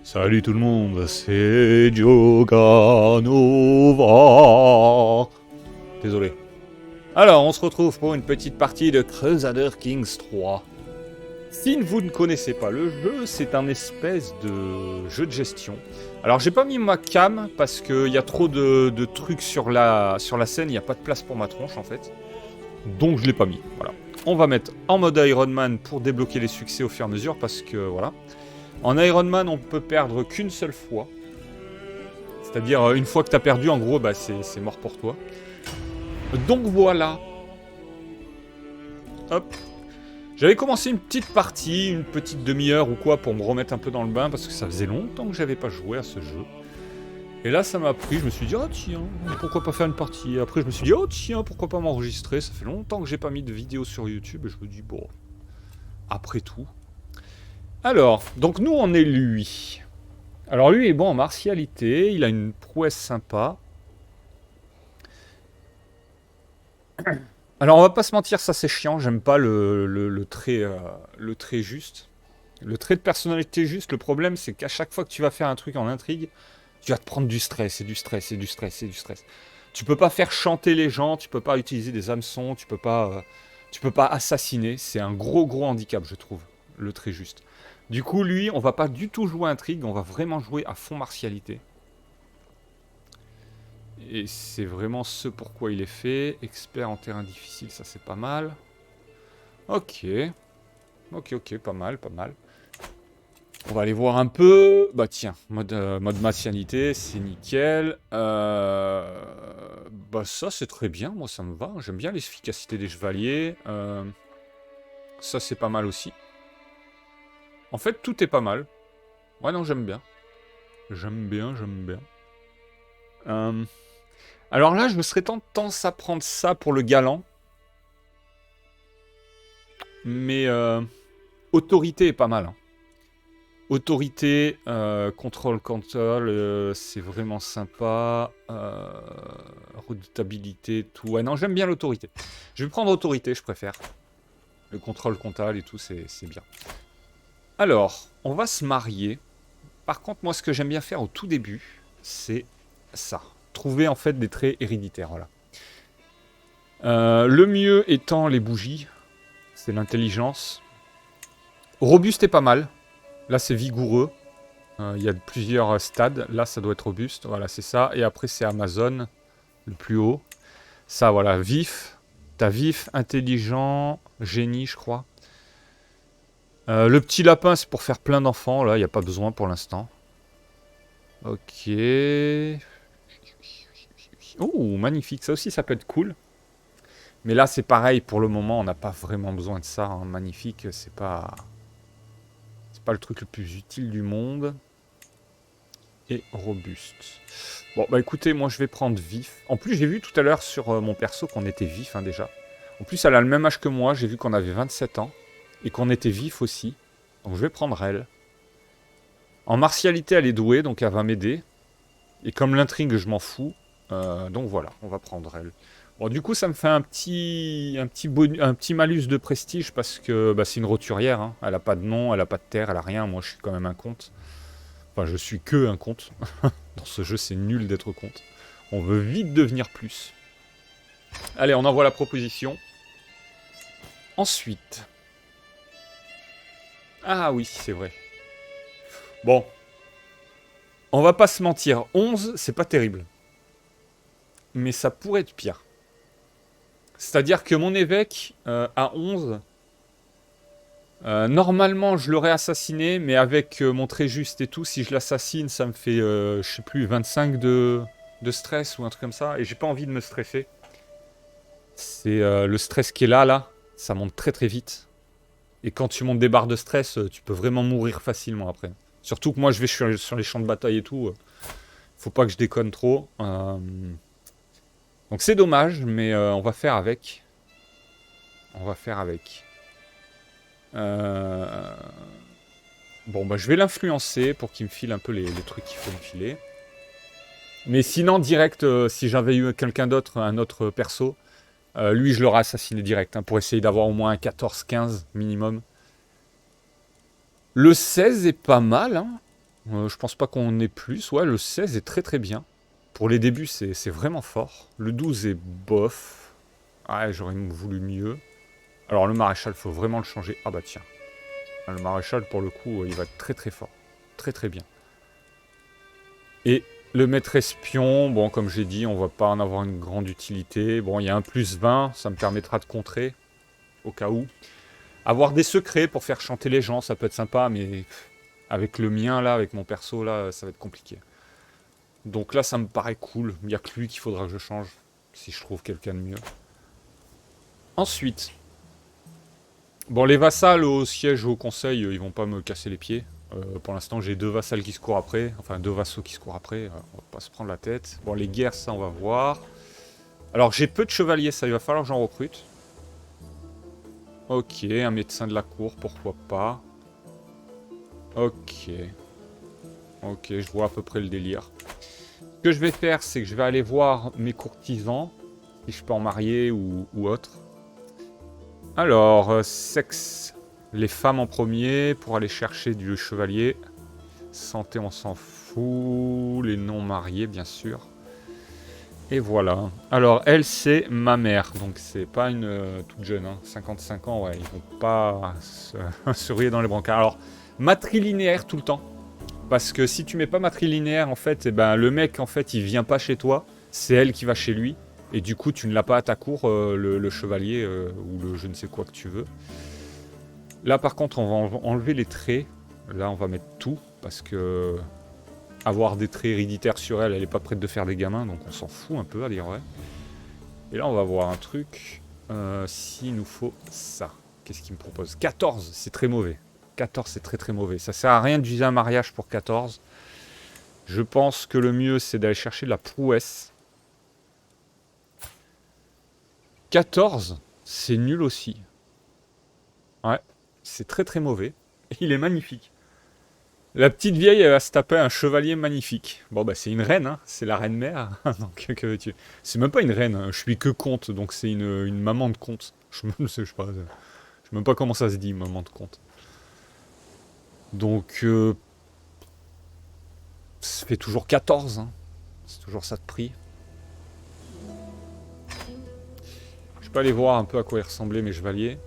Salut tout le monde, c'est Joganova. Désolé. Alors, on se retrouve pour une petite partie de Crusader Kings 3. Si vous ne connaissez pas le jeu, c'est un espèce de jeu de gestion. Alors, j'ai pas mis ma cam parce qu'il y a trop de trucs sur la scène, il n'y a pas de place pour ma tronche en fait. Donc, je l'ai pas mis. Voilà. On va mettre en mode Iron Man pour débloquer les succès au fur et à mesure parce que voilà. En Iron Man, on peut perdre qu'une seule fois. C'est-à-dire, une fois que t'as perdu, en gros, bah, c'est mort pour toi. Donc voilà. Hop. J'avais commencé une petite partie, une petite demi-heure ou quoi, pour me remettre un peu dans le bain, parce que ça faisait longtemps que j'avais pas joué à ce jeu. Et là, ça m'a pris, je me suis dit, oh tiens, pourquoi pas faire une partie. Après, je me suis dit, oh tiens, pourquoi pas m'enregistrer. Ça fait longtemps que j'ai pas mis de vidéo sur YouTube, et je me dis, bon, après tout. Alors, donc nous, on est lui. Alors lui est bon en martialité, il a une prouesse sympa. Alors on va pas se mentir, ça c'est chiant, j'aime pas le trait juste. Le trait de personnalité juste, le problème c'est qu'à chaque fois que tu vas faire un truc en intrigue, tu vas te prendre du stress, et du stress, et du stress, et du stress. Tu peux pas faire chanter les gens, tu peux pas utiliser des hameçons, tu peux pas assassiner, c'est un gros handicap je trouve, le trait juste. Du coup lui, on va pas du tout jouer intrigue, on va vraiment jouer à fond martialité. Et c'est vraiment ce pourquoi il est fait. Expert en terrain difficile, ça c'est pas mal. Ok. Ok, pas mal. On va aller voir un peu. Bah tiens, mode martialité, c'est nickel. Bah ça c'est très bien, moi ça me va. J'aime bien l'efficacité des chevaliers. Ça c'est pas mal aussi. En fait, tout est pas mal. Ouais, non, j'aime bien. J'aime bien. Alors là, je me serais tendance à prendre ça pour le galant. Mais autorité est pas mal. Hein. Autorité, contrôle, c'est vraiment sympa. Redoutabilité, tout. Ouais, non, j'aime bien l'autorité. Je vais prendre autorité, je préfère. Le contrôle comptable et tout, c'est bien. Alors, on va se marier. Par contre, moi, ce que j'aime bien faire au tout début, c'est ça. Trouver en fait des traits héréditaires, voilà. Le mieux étant les bougies. C'est l'intelligence. Robuste est pas mal. Là, c'est vigoureux. Il y a plusieurs stades. Là, ça doit être robuste. Voilà, c'est ça. Et après, c'est Amazon, le plus haut. Ça, voilà, vif. T'as vif, intelligent, génie, je crois. Le petit lapin, c'est pour faire plein d'enfants. Là, il n'y a pas besoin pour l'instant. Ok. Oh, magnifique. Ça aussi, ça peut être cool. Mais là, c'est pareil. Pour le moment, on n'a pas vraiment besoin de ça. Hein. Magnifique, c'est pas le truc le plus utile du monde. Et robuste. Bon, bah écoutez, moi je vais prendre vif. En plus, j'ai vu tout à l'heure sur mon perso qu'on était vif hein, déjà. En plus, elle a le même âge que moi. J'ai vu qu'on avait 27 ans. Et qu'on était vif aussi. Donc je vais prendre elle. En martialité, elle est douée, donc elle va m'aider. Et comme l'intrigue, je m'en fous. Donc voilà, on va prendre elle. Bon, du coup, ça me fait un petit malus de prestige parce que bah, c'est une roturière. Hein. Elle a pas de nom, elle a pas de terre, elle a rien. Moi, je suis quand même un comte. Enfin, je suis que un comte. Dans ce jeu, c'est nul d'être comte. On veut vite devenir plus. Allez, on envoie la proposition. Ensuite. Ah oui, c'est vrai. Bon. On va pas se mentir. 11, c'est pas terrible. Mais ça pourrait être pire. C'est-à-dire que mon évêque, à 11... normalement, je l'aurais assassiné, mais avec mon trait juste et tout, si je l'assassine, ça me fait, je sais plus, 25 de stress ou un truc comme ça. Et j'ai pas envie de me stresser. C'est le stress qui est là, ça monte très vite. Et quand tu montes des barres de stress, tu peux vraiment mourir facilement après. Surtout que moi, je vais sur les champs de bataille et tout. Faut pas que je déconne trop. Donc c'est dommage, mais on va faire avec. Bon, bah je vais l'influencer pour qu'il me file un peu les trucs qu'il faut me filer. Mais sinon, direct, si j'avais eu quelqu'un d'autre, un autre perso, lui, je l'aurais assassiné direct, hein, pour essayer d'avoir au moins un 14-15 minimum. Le 16 est pas mal, hein. Je pense pas qu'on ait plus. Ouais, le 16 est très très bien. Pour les débuts, c'est vraiment fort. Le 12 est bof. Ouais, j'aurais voulu mieux. Alors le maréchal, faut vraiment le changer. Ah bah tiens. Le maréchal, pour le coup, il va être très très fort. Très très bien. Et le maître espion, bon, comme j'ai dit, on va pas en avoir une grande utilité. Bon, il y a un plus 20, ça me permettra de contrer, au cas où. Avoir des secrets pour faire chanter les gens, ça peut être sympa, mais avec le mien, là, avec mon perso, là, ça va être compliqué. Donc là, ça me paraît cool. Il n'y a que lui qu'il faudra que je change, si je trouve quelqu'un de mieux. Ensuite, bon, les vassals au siège ou au conseil, ils vont pas me casser les pieds. Pour l'instant, j'ai 2 vassals qui se courent après. Enfin, 2 vassaux qui se courent après. On va pas se prendre la tête. Bon, les guerres, ça, on va voir. Alors, j'ai peu de chevaliers, ça, il va falloir que j'en recrute. Ok, un médecin de la cour, pourquoi pas. Ok. Ok, je vois à peu près le délire. Ce que je vais faire, c'est que je vais aller voir mes courtisans, si je peux en marier ou autre. Alors, sexe. Les femmes en premier, pour aller chercher du chevalier. Santé, on s'en fout. Les non-mariés, bien sûr. Et voilà. Alors, elle, c'est ma mère. Donc, c'est pas une toute jeune. Hein. 55 ans, ouais. Ils vont pas se ruer dans les brancards. Alors, matrilinéaire tout le temps. Parce que si tu mets pas matrilinéaire, en fait, eh ben, le mec, en fait, il vient pas chez toi. C'est elle qui va chez lui. Et du coup, tu ne l'as pas à ta cour, le chevalier, ou le je ne sais quoi que tu veux. Là, par contre, on va enlever les traits. Là, on va mettre tout. Parce que avoir des traits héréditaires sur elle, elle est pas prête de faire des gamins. Donc, on s'en fout un peu, à dire vrai. Et là, on va voir un truc. S'il nous faut ça. Qu'est-ce qu'il me propose? 14, c'est très mauvais. 14, c'est très très mauvais. Ça sert à rien d'utiliser un mariage pour 14. Je pense que le mieux, c'est d'aller chercher de la prouesse. 14, c'est nul aussi. Ouais, c'est très très mauvais. Il est magnifique. La petite vieille, elle va se taper un chevalier magnifique. Bon, bah, c'est une reine, hein. C'est la reine mère. Donc, que veux-tu? C'est même pas une reine, hein. Je suis que comte, donc c'est une maman de comte. Je sais pas. Je sais même pas comment ça se dit, maman de comte. Donc, ça fait toujours 14, hein. C'est toujours ça de prix. Je peux aller voir un peu à quoi il ressemblait mes chevaliers.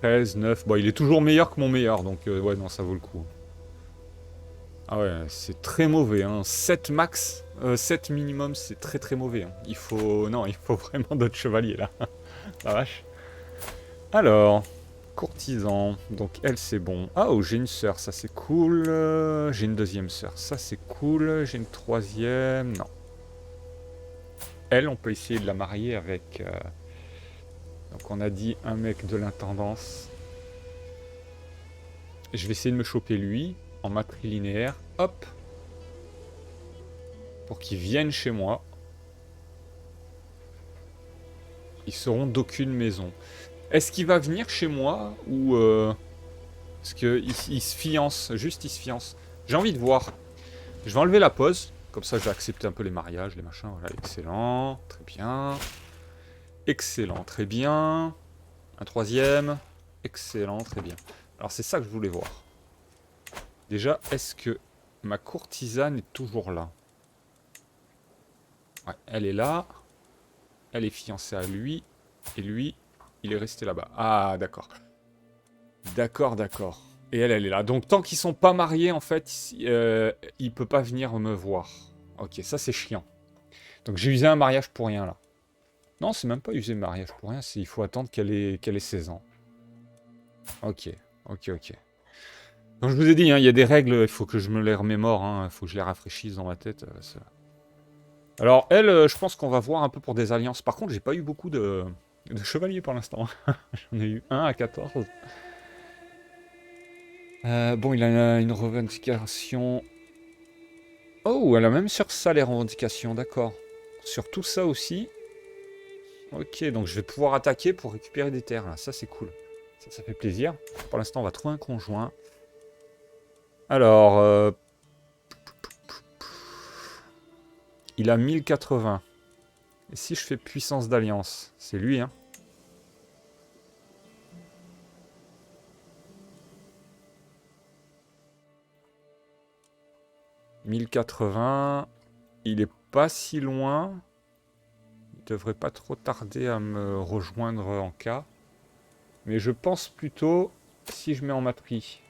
13, 9. Bon, il est toujours meilleur que mon meilleur, donc ouais, non, ça vaut le coup. Ah ouais, c'est très mauvais, hein. 7 max, 7 minimum, c'est très très mauvais. Hein. Il faut... Non, il faut vraiment d'autres chevaliers, là. La vache. Alors, courtisan. Donc, elle, c'est bon. Ah, oh, j'ai une sœur, ça c'est cool. J'ai une deuxième sœur, ça c'est cool. J'ai une troisième, non. Elle, on peut essayer de la marier avec... Donc, on a dit un mec de l'intendance. Je vais essayer de me choper lui, en matrilinéaire. Hop. Pour qu'ils viennent chez moi. Ils seront d'aucune maison. Est-ce qu'il va venir chez moi ou... Parce qu'il se fiance, juste il se fiance. J'ai envie de voir. Je vais enlever la pause. Comme ça, je vais accepter un peu les mariages, les machins. Voilà, excellent. Très bien. Excellent, très bien. Un troisième. Excellent, très bien. Alors, c'est ça que je voulais voir. Déjà, est-ce que ma courtisane est toujours là? Ouais, elle est là. Elle est fiancée à lui. Et lui, il est resté là-bas. Ah, d'accord. D'accord, d'accord. Et elle, elle est là. Donc, tant qu'ils sont pas mariés, en fait, il peut pas venir me voir. Ok, ça, c'est chiant. Donc, j'ai usé un mariage pour rien, là. Non, c'est même pas user le mariage pour rien. Il faut attendre qu'elle ait 16 ans. Ok, ok, ok. Donc, je vous ai dit, hein, il y a des règles, il faut que je me les remémore. Il faut que je les rafraîchisse dans ma tête. Alors, elle, je pense qu'on va voir un peu pour des alliances. Par contre, j'ai pas eu beaucoup de chevaliers pour l'instant. J'en ai eu un à 14. Bon, il a une revendication. Oh, elle a même sur ça les revendications, d'accord. Sur tout ça aussi. Ok, donc je vais pouvoir attaquer pour récupérer des terres, là. Ça, c'est cool. Ça fait plaisir. Pour l'instant, on va trouver un conjoint. Alors, il a 1080. Et si je fais puissance d'alliance, c'est lui, hein. 1080. Il est pas si loin. Il devrait pas trop tarder à me rejoindre en cas. Mais je pense plutôt, si je mets en matrie,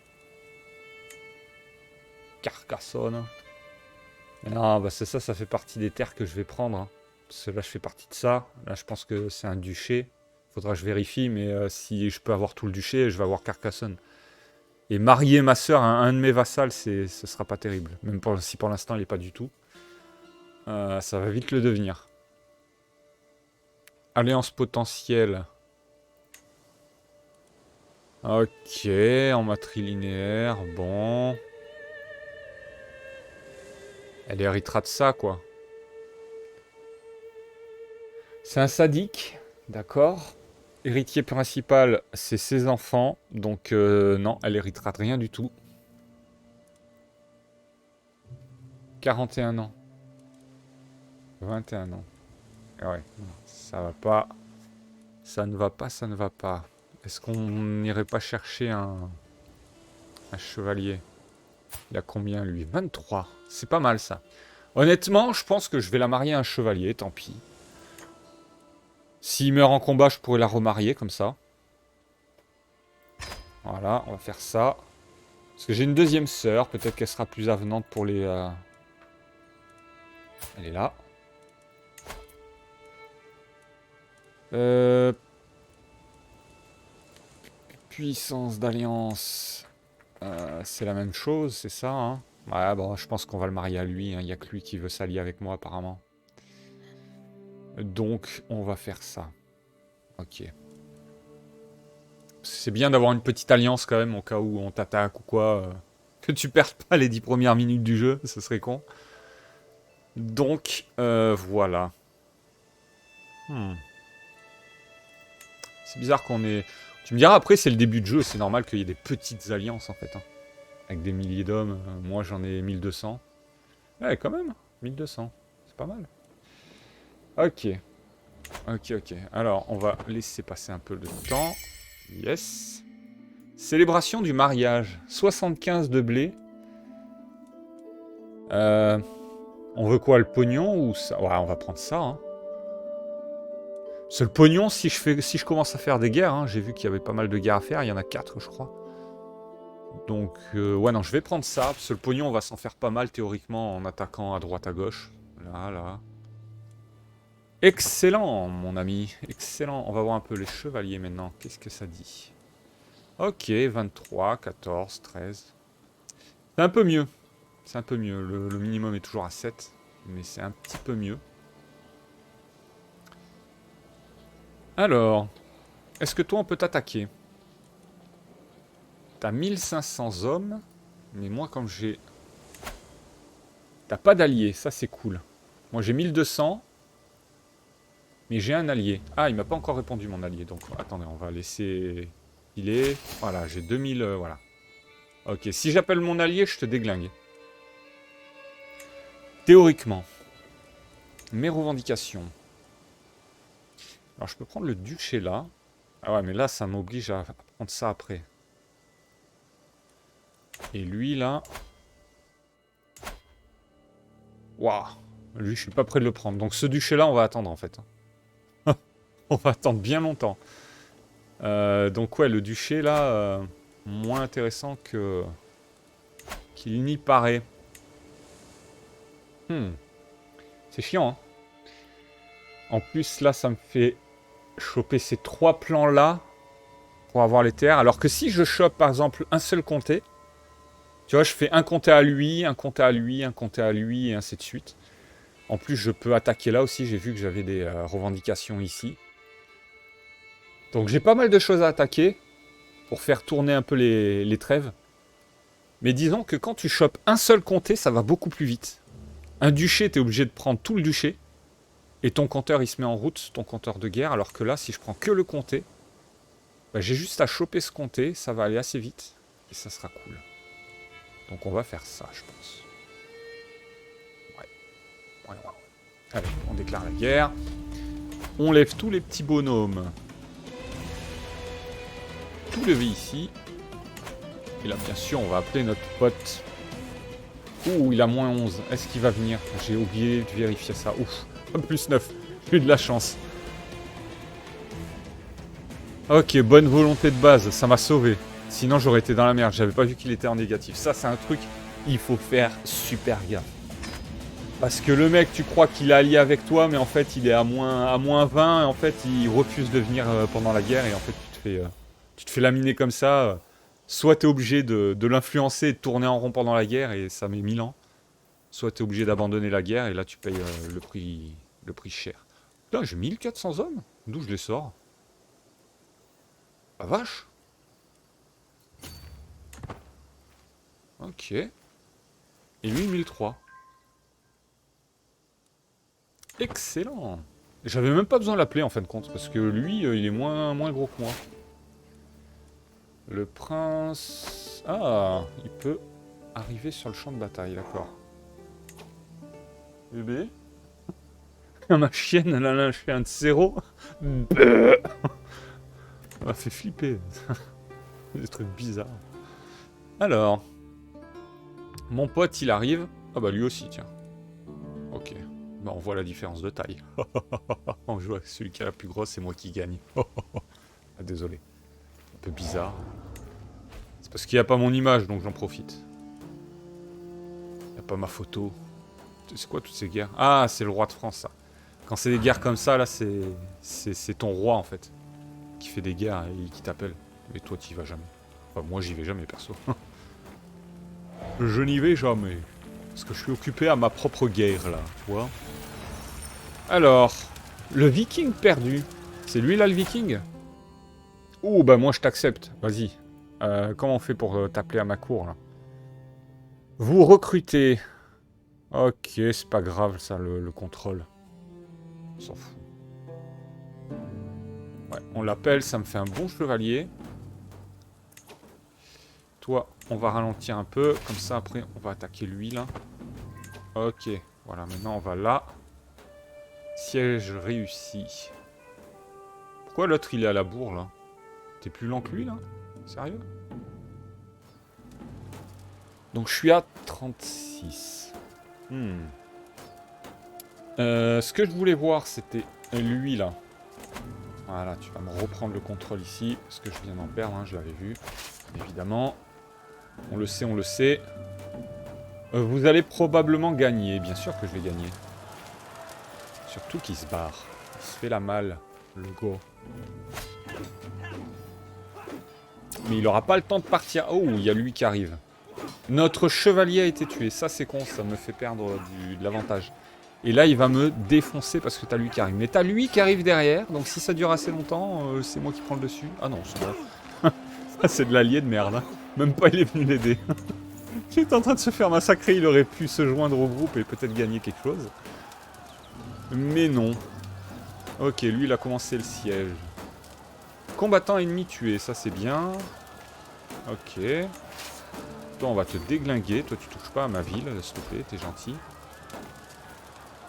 Carcassonne. Non, bah c'est ça, ça fait partie des terres que je vais prendre. Hein. Parce que là, je fais partie de ça. Là, je pense que c'est un duché. Faudra que je vérifie, mais si je peux avoir tout le duché, je vais avoir Carcassonne. Et marier ma soeur à un de mes vassals, ce sera pas terrible. Même si pour l'instant, il n'est pas du tout. Ça va vite le devenir. Alliance potentielle. Ok, en matrilinéaire, bon. Elle héritera de ça, quoi. C'est un sadique, d'accord. Héritier principal, c'est ses enfants. Donc, non, elle héritera de rien du tout. 41 ans. 21 ans. Ouais, ça va pas. Ça ne va pas, ça ne va pas. Est-ce qu'on n'irait pas chercher un chevalier? Il a combien, lui? 23. C'est pas mal, ça. Honnêtement, je pense que je vais la marier à un chevalier, tant pis. S'il meurt en combat, je pourrais la remarier, comme ça. Voilà, on va faire ça. Parce que j'ai une deuxième sœur, peut-être qu'elle sera plus avenante pour les... Elle est là. Puissance d'alliance. C'est la même chose, c'est ça, hein? Ouais, bon, je pense qu'on va le marier à lui. Il n'y a que lui qui veut s'allier avec moi, apparemment. Donc, on va faire ça. Ok. C'est bien d'avoir une petite alliance, quand même, au cas où on t'attaque ou quoi. Que tu perdes pas les 10 premières minutes du jeu, ce serait con. Donc, voilà. C'est bizarre qu'on ait... Tu me diras, après, c'est le début de jeu, c'est normal qu'il y ait des petites alliances, en fait. Hein. Avec des milliers d'hommes. Moi, j'en ai 1200. Ouais, quand même. 1200. C'est pas mal. Ok. Ok. Alors, on va laisser passer un peu de temps. Yes. Célébration du mariage. 75 de blé. On veut quoi, le pognon ou ça? Ouais, on va prendre ça. Hein. C'est le pognon, si je commence à faire des guerres, hein, j'ai vu qu'il y avait pas mal de guerres à faire, il y en a 4 je crois. Donc, ouais non, je vais prendre ça, parce que le pognon on va s'en faire pas mal théoriquement en attaquant à droite à gauche. Là. Excellent mon ami, excellent. On va voir un peu les chevaliers maintenant, qu'est-ce que ça dit? Ok, 23, 14, 13. C'est un peu mieux, le minimum est toujours à 7, mais c'est un petit peu mieux. Alors, est-ce que toi on peut t'attaquer? T'as 1500 hommes, mais moi quand j'ai... T'as pas d'allié, ça c'est cool. Moi j'ai 1200, mais j'ai un allié. Ah, il m'a pas encore répondu mon allié, donc attendez, on va laisser... Il est... Voilà, j'ai 2000... voilà. Ok, si j'appelle mon allié, je te déglingue. Théoriquement. Mes revendications. Alors je peux prendre le duché là. Ah ouais, mais là ça m'oblige à prendre ça après. Et lui là... Waouh. Lui, je suis pas prêt de le prendre. Donc ce duché-là, on va attendre en fait. On va attendre bien longtemps. Donc ouais, le duché là, moins intéressant que qu'il n'y paraît. C'est chiant. Hein. En plus là, ça me fait choper ces 3 plans là pour avoir les terres. Alors que si je chope par exemple un seul comté, tu vois, je fais un comté à lui, un comté à lui, un comté à lui et ainsi de suite. En plus, je peux attaquer là aussi. J'ai vu que j'avais des revendications ici. Donc j'ai pas mal de choses à attaquer pour faire tourner un peu les trêves. Mais disons que quand tu chopes un seul comté, ça va beaucoup plus vite. Un duché, t'es obligé de prendre tout le duché. Et ton compteur, il se met en route, ton compteur de guerre. Alors que là, si je prends que le comté, bah, j'ai juste à choper ce comté. Ça va aller assez vite. Et ça sera cool. Donc on va faire ça, je pense. Ouais. Allez, on déclare la guerre. On lève tous les petits bonhommes. Tout lever ici. Et là, bien sûr, on va appeler notre pote Ouh, il a moins 11. Est-ce qu'il va venir? J'ai oublié de vérifier ça. Ouf, plus 9. J'ai eu de la chance. Ok, bonne volonté de base, ça m'a sauvé. Sinon, j'aurais été dans la merde. J'avais pas vu qu'il était en négatif. Ça, c'est un truc, il faut faire super gaffe. Parce que le mec, tu crois qu'il est allié avec toi, mais en fait, il est à moins 20. Et en fait, il refuse de venir pendant la guerre. Et en fait, tu te fais laminer comme ça. Soit tu es obligé de l'influencer et de tourner en rond pendant la guerre. Et ça met 1000 ans. Soit tu es obligé d'abandonner la guerre. Et là, tu payes le prix cher. Là, j'ai 1400 hommes. D'où je les sors? Ah vache. Ok. Et lui, 1003. Excellent. J'avais même pas besoin de l'appeler en fin de compte, parce que lui, il est moins gros que moi. Le prince... Ah, il peut arriver sur le champ de bataille, d'accord. Bébé. Ma chienne, elle a lâché un zéro. Elle m'a fait flipper. Des trucs bizarres. Alors. Mon pote, il arrive. Ah bah lui aussi, tiens. Ok. Bah on voit la différence de taille. On joue avec celui qui a la plus grosse, c'est moi qui gagne. Ah, désolé. Un peu bizarre. C'est parce qu'il n'y a pas mon image, donc j'en profite. Il n'y a pas ma photo. C'est quoi toutes ces guerres? Ah, c'est le roi de France, ça. Quand c'est des guerres comme ça, là, c'est ton roi, en fait, qui fait des guerres et qui t'appelle. Mais toi, tu y vas jamais. Enfin, moi, j'y vais jamais, perso. Je n'y vais jamais. Parce que je suis occupé à ma propre guerre, là, tu vois. Alors, le viking perdu. C'est lui, là, le viking? Ouh, bah moi, je t'accepte. Vas-y. Comment on fait pour t'appeler à ma cour, là? Vous recrutez. Ok, c'est pas grave, ça, le contrôle. On s'en fout. Ouais, on l'appelle, ça me fait un bon chevalier. Toi, on va ralentir un peu. Comme ça, après, on va attaquer lui, là. Ok, voilà, maintenant, on va là. Siège réussi. Pourquoi l'autre, il est à la bourre, là? T'es plus lent que lui, là? Sérieux? Donc, je suis à 36. Ce que je voulais voir, c'était lui, là. Voilà, tu vas me reprendre le contrôle ici. Parce que je viens d'en perdre, hein, je l'avais vu. Évidemment. On le sait, on le sait. Vous allez probablement gagner. Bien sûr que je vais gagner. Surtout qu'il se barre. Il se fait la malle, le go. Mais il aura pas le temps de partir. Oh, il y a lui qui arrive. Notre chevalier a été tué. Ça, c'est con. Ça me fait perdre de l'avantage. Et là, il va me défoncer parce que t'as lui qui arrive. Mais t'as lui qui arrive derrière. Donc si ça dure assez longtemps, c'est moi qui prends le dessus. Ah non, c'est bon. C'est de l'allié de merde. Hein. Même pas il est venu l'aider. Il est en train de se faire massacrer. Il aurait pu se joindre au groupe et peut-être gagner quelque chose. Mais non. Ok, lui, il a commencé le siège. Combattant ennemi tué. Ça, c'est bien. Ok. Toi, on va te déglinguer. Toi, tu touches pas à ma ville, s'il te plaît. T'es gentil.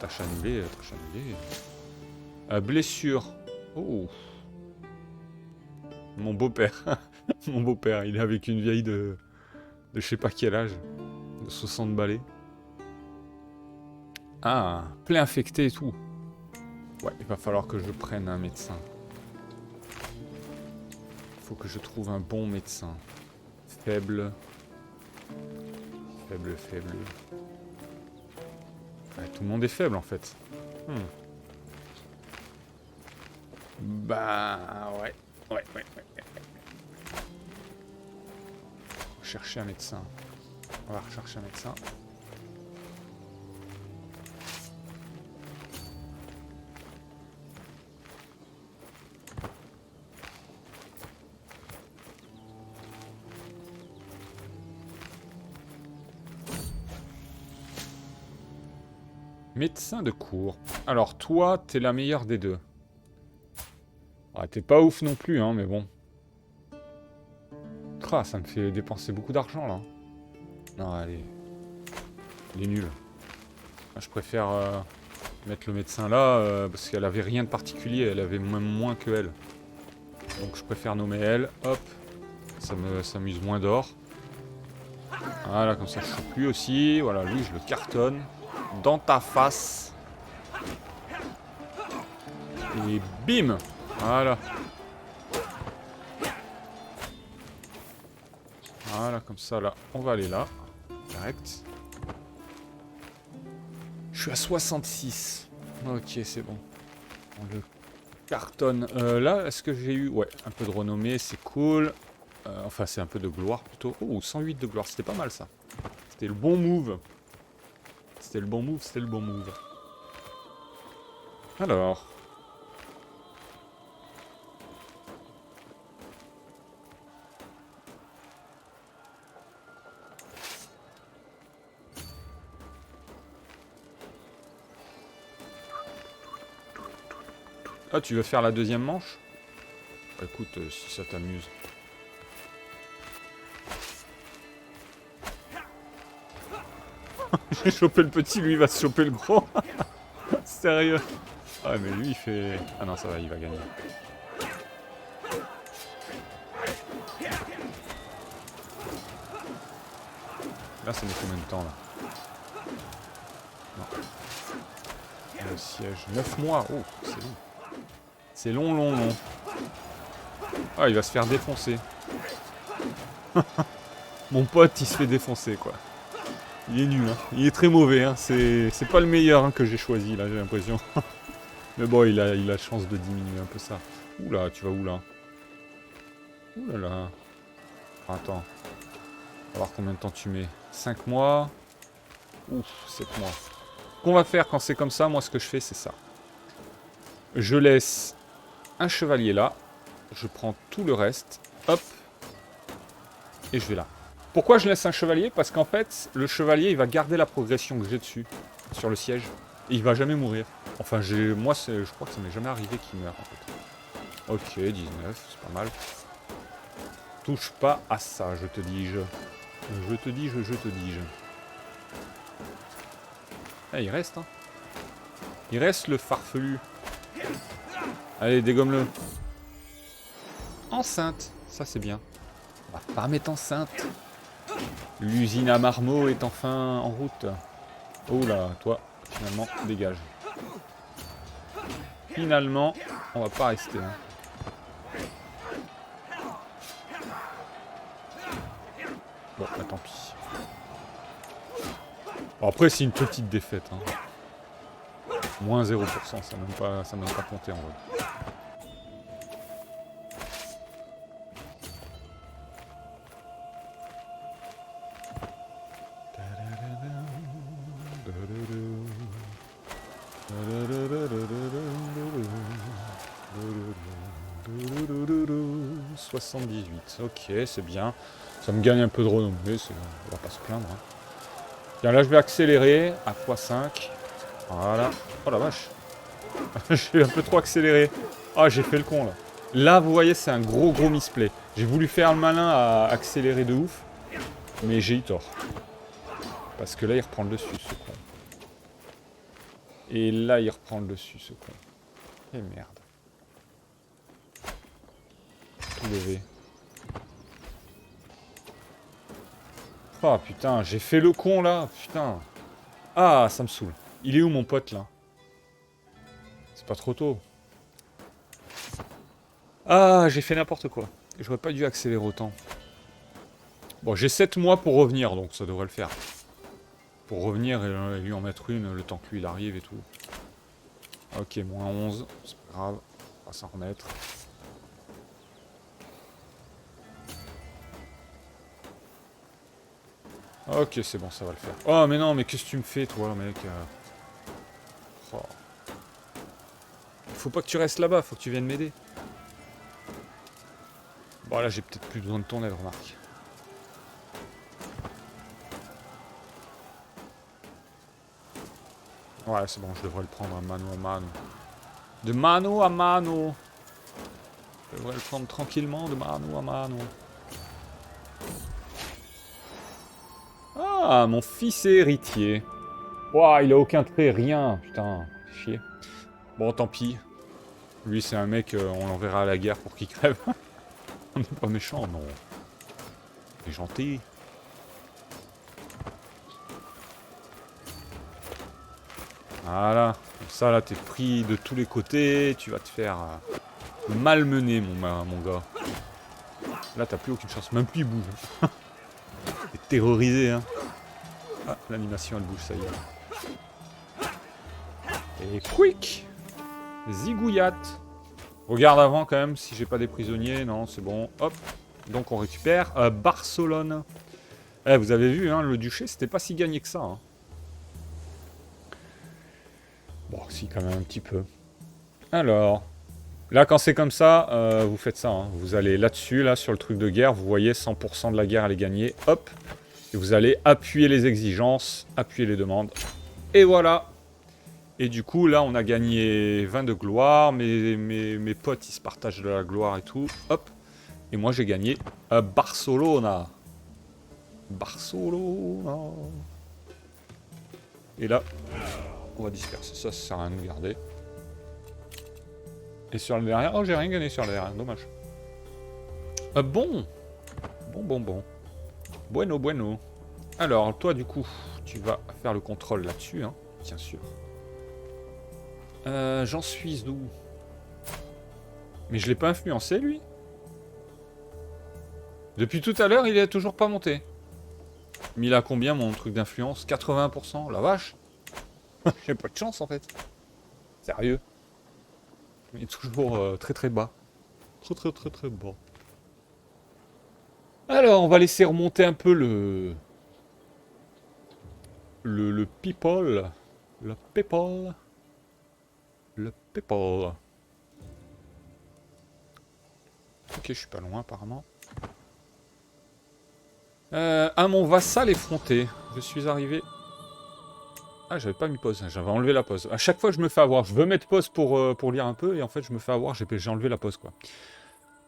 Tâche annulée, tâche annulée. Blessure. Oh. Mon beau-père. Mon beau-père, il est avec une vieille de je sais pas quel âge. De 60 balais. Ah, plaie infectée et tout. Ouais, il va falloir que je prenne un médecin. Il faut que je trouve un bon médecin. Faible. Faible, faible. Ouais, tout le monde est faible en fait. Bah ouais. Ouais. Chercher un médecin. On va rechercher un médecin. Médecin de cour. Alors toi, t'es la meilleure des deux. Ouais, t'es pas ouf non plus, hein, mais bon. Ah, ça me fait dépenser beaucoup d'argent, là. Non, allez. Il est nul. Je préfère mettre le médecin là, parce qu'elle avait rien de particulier. Elle avait même moins que elle. Donc je préfère nommer elle. Hop. Ça m'amuse moins d'or. Voilà, comme ça je chope lui aussi. Voilà, lui je le cartonne. Dans ta face. Et bim. Voilà. Voilà, comme ça là. On va aller là. Direct. Je suis à 66. Ok, c'est bon. On le cartonne. Là, est-ce que j'ai eu... Ouais, un peu de renommée, c'est cool. Enfin, c'est un peu de gloire plutôt. Oh, 108 de gloire, c'était pas mal ça. C'était le bon move. C'était le bon move, c'était le bon move. Alors... Ah, tu veux faire la deuxième manche? Écoute, si ça t'amuse. J'ai chopé le petit, lui il va se choper le gros. Sérieux. Ah mais lui il fait... Ah non ça va, il va gagner. Là ça met combien de temps là? Non. Le siège. 9 mois. Oh, c'est long. C'est long, long, long. Ah il va se faire défoncer. Mon pote il se fait défoncer quoi. Il est nul, hein. Il est très mauvais, hein. C'est pas le meilleur hein, que j'ai choisi là, j'ai l'impression. Mais bon, il a chance de diminuer un peu ça. Oula, tu vas où là? Ouh là là. Attends. On va voir combien de temps tu mets. 5 mois. Ouf, 7 mois. Ce qu'on va faire quand c'est comme ça, moi ce que je fais c'est ça. Je laisse un chevalier là. Je prends tout le reste. Hop. Et je vais là. Pourquoi je laisse un chevalier? Parce qu'en fait, le chevalier, il va garder la progression que j'ai dessus, sur le siège. Et il va jamais mourir. Enfin, moi, je crois que ça m'est jamais arrivé qu'il meure, en fait. Ok, 19, c'est pas mal. Touche pas à ça, je te dis-je. Je te dis-je, je te dis-je. Ah, il reste, hein. Il reste le farfelu. Allez, dégomme-le. Enceinte, ça c'est bien. On va pas mettre enceinte. L'usine à marmot est enfin en route. Oh là, toi, finalement, dégage. Finalement, on va pas rester. Hein. Bon, bah tant pis. Bon, après, c'est une petite défaite. Hein. Moins 0%, ça n'a même pas compté en vrai. « 78, ok, c'est bien. Ça me gagne un peu de renommée, on va pas se plaindre. Hein. Tiens, là je vais accélérer à x5. Voilà. Oh la vache. J'ai un peu trop accéléré. Ah, j'ai fait le con là. Là, vous voyez, c'est un gros misplay. J'ai voulu faire le malin à accélérer de ouf, mais j'ai eu tort. Parce que là, il reprend le dessus, ce con. Et là, il reprend le dessus, ce con. Et merde. Tout levé. Oh putain, j'ai fait le con là. Putain. Ah, ça me saoule. Il est où mon pote là? C'est pas trop tôt. Ah, j'ai fait n'importe quoi. J'aurais pas dû accélérer autant. Bon, j'ai 7 mois pour revenir, donc ça devrait le faire. Pour revenir et lui en mettre une le temps que lui il arrive et tout. Ok, moins 11. C'est pas grave. On va s'en remettre. Ok, c'est bon, ça va le faire. Oh, mais non, mais qu'est-ce que tu me fais, toi, mec? Oh. Faut pas que tu restes là-bas, faut que tu viennes m'aider. Bon, là, j'ai peut-être plus besoin de ton aide, remarque. Ouais, c'est bon, je devrais le prendre mano à mano. De mano à mano. Je devrais le prendre tranquillement de mano à mano. Ah, mon fils est héritier. Ouah, il a aucun trait, rien. Putain, chier. Bon, tant pis. Lui, c'est un mec, on l'enverra à la guerre pour qu'il crève. On n'est pas méchant, non. Il est gentil. Voilà. Comme ça, là, t'es pris de tous les côtés. Tu vas te faire malmener, mon gars. Là, t'as plus aucune chance. Même plus, il bouge. T'es terrorisé, hein. Ah, l'animation, elle bouge, ça y est. Et quick. Zigouillate. Regarde avant, quand même, si j'ai pas des prisonniers. Non, c'est bon. Hop. Donc, on récupère Barcelone. Eh, vous avez vu, hein, le duché, c'était pas si gagné que ça. Hein. Bon, si, quand même un petit peu. Alors, là, quand c'est comme ça, vous faites ça. Hein. Vous allez là-dessus, là, sur le truc de guerre. Vous voyez, 100% de la guerre, elle est gagnée. Hop. Et vous allez appuyer les exigences, appuyer les demandes. Et voilà. Et du coup, là, on a gagné 20 de gloire. Mes potes, ils se partagent de la gloire et tout. Hop. Et moi, j'ai gagné Barcelona. Barcelona. Et là, on va disperser ça sert à rien de nous garder. Et sur le derrière... Oh, j'ai rien gagné sur le derrière, dommage. Bon. Bon. Bueno. Alors, toi, du coup, tu vas faire le contrôle là-dessus, hein, bien sûr. J'en suis d'où? Mais je l'ai pas influencé, lui? Depuis tout à l'heure, il est toujours pas monté. Mais il a combien, mon truc d'influence? 80%? La vache. J'ai pas de chance, en fait. Sérieux. Il est toujours très bas. Très bas. Alors, on va laisser remonter un peu le people. Le people. Ok, je suis pas loin, apparemment. Mon vassal effronté. Je suis arrivé... Ah, j'avais pas mis pause, j'avais enlevé la pause. À chaque fois, je me fais avoir. Je veux mettre pause pour lire un peu, et en fait, je me fais avoir, j'ai enlevé la pause, quoi.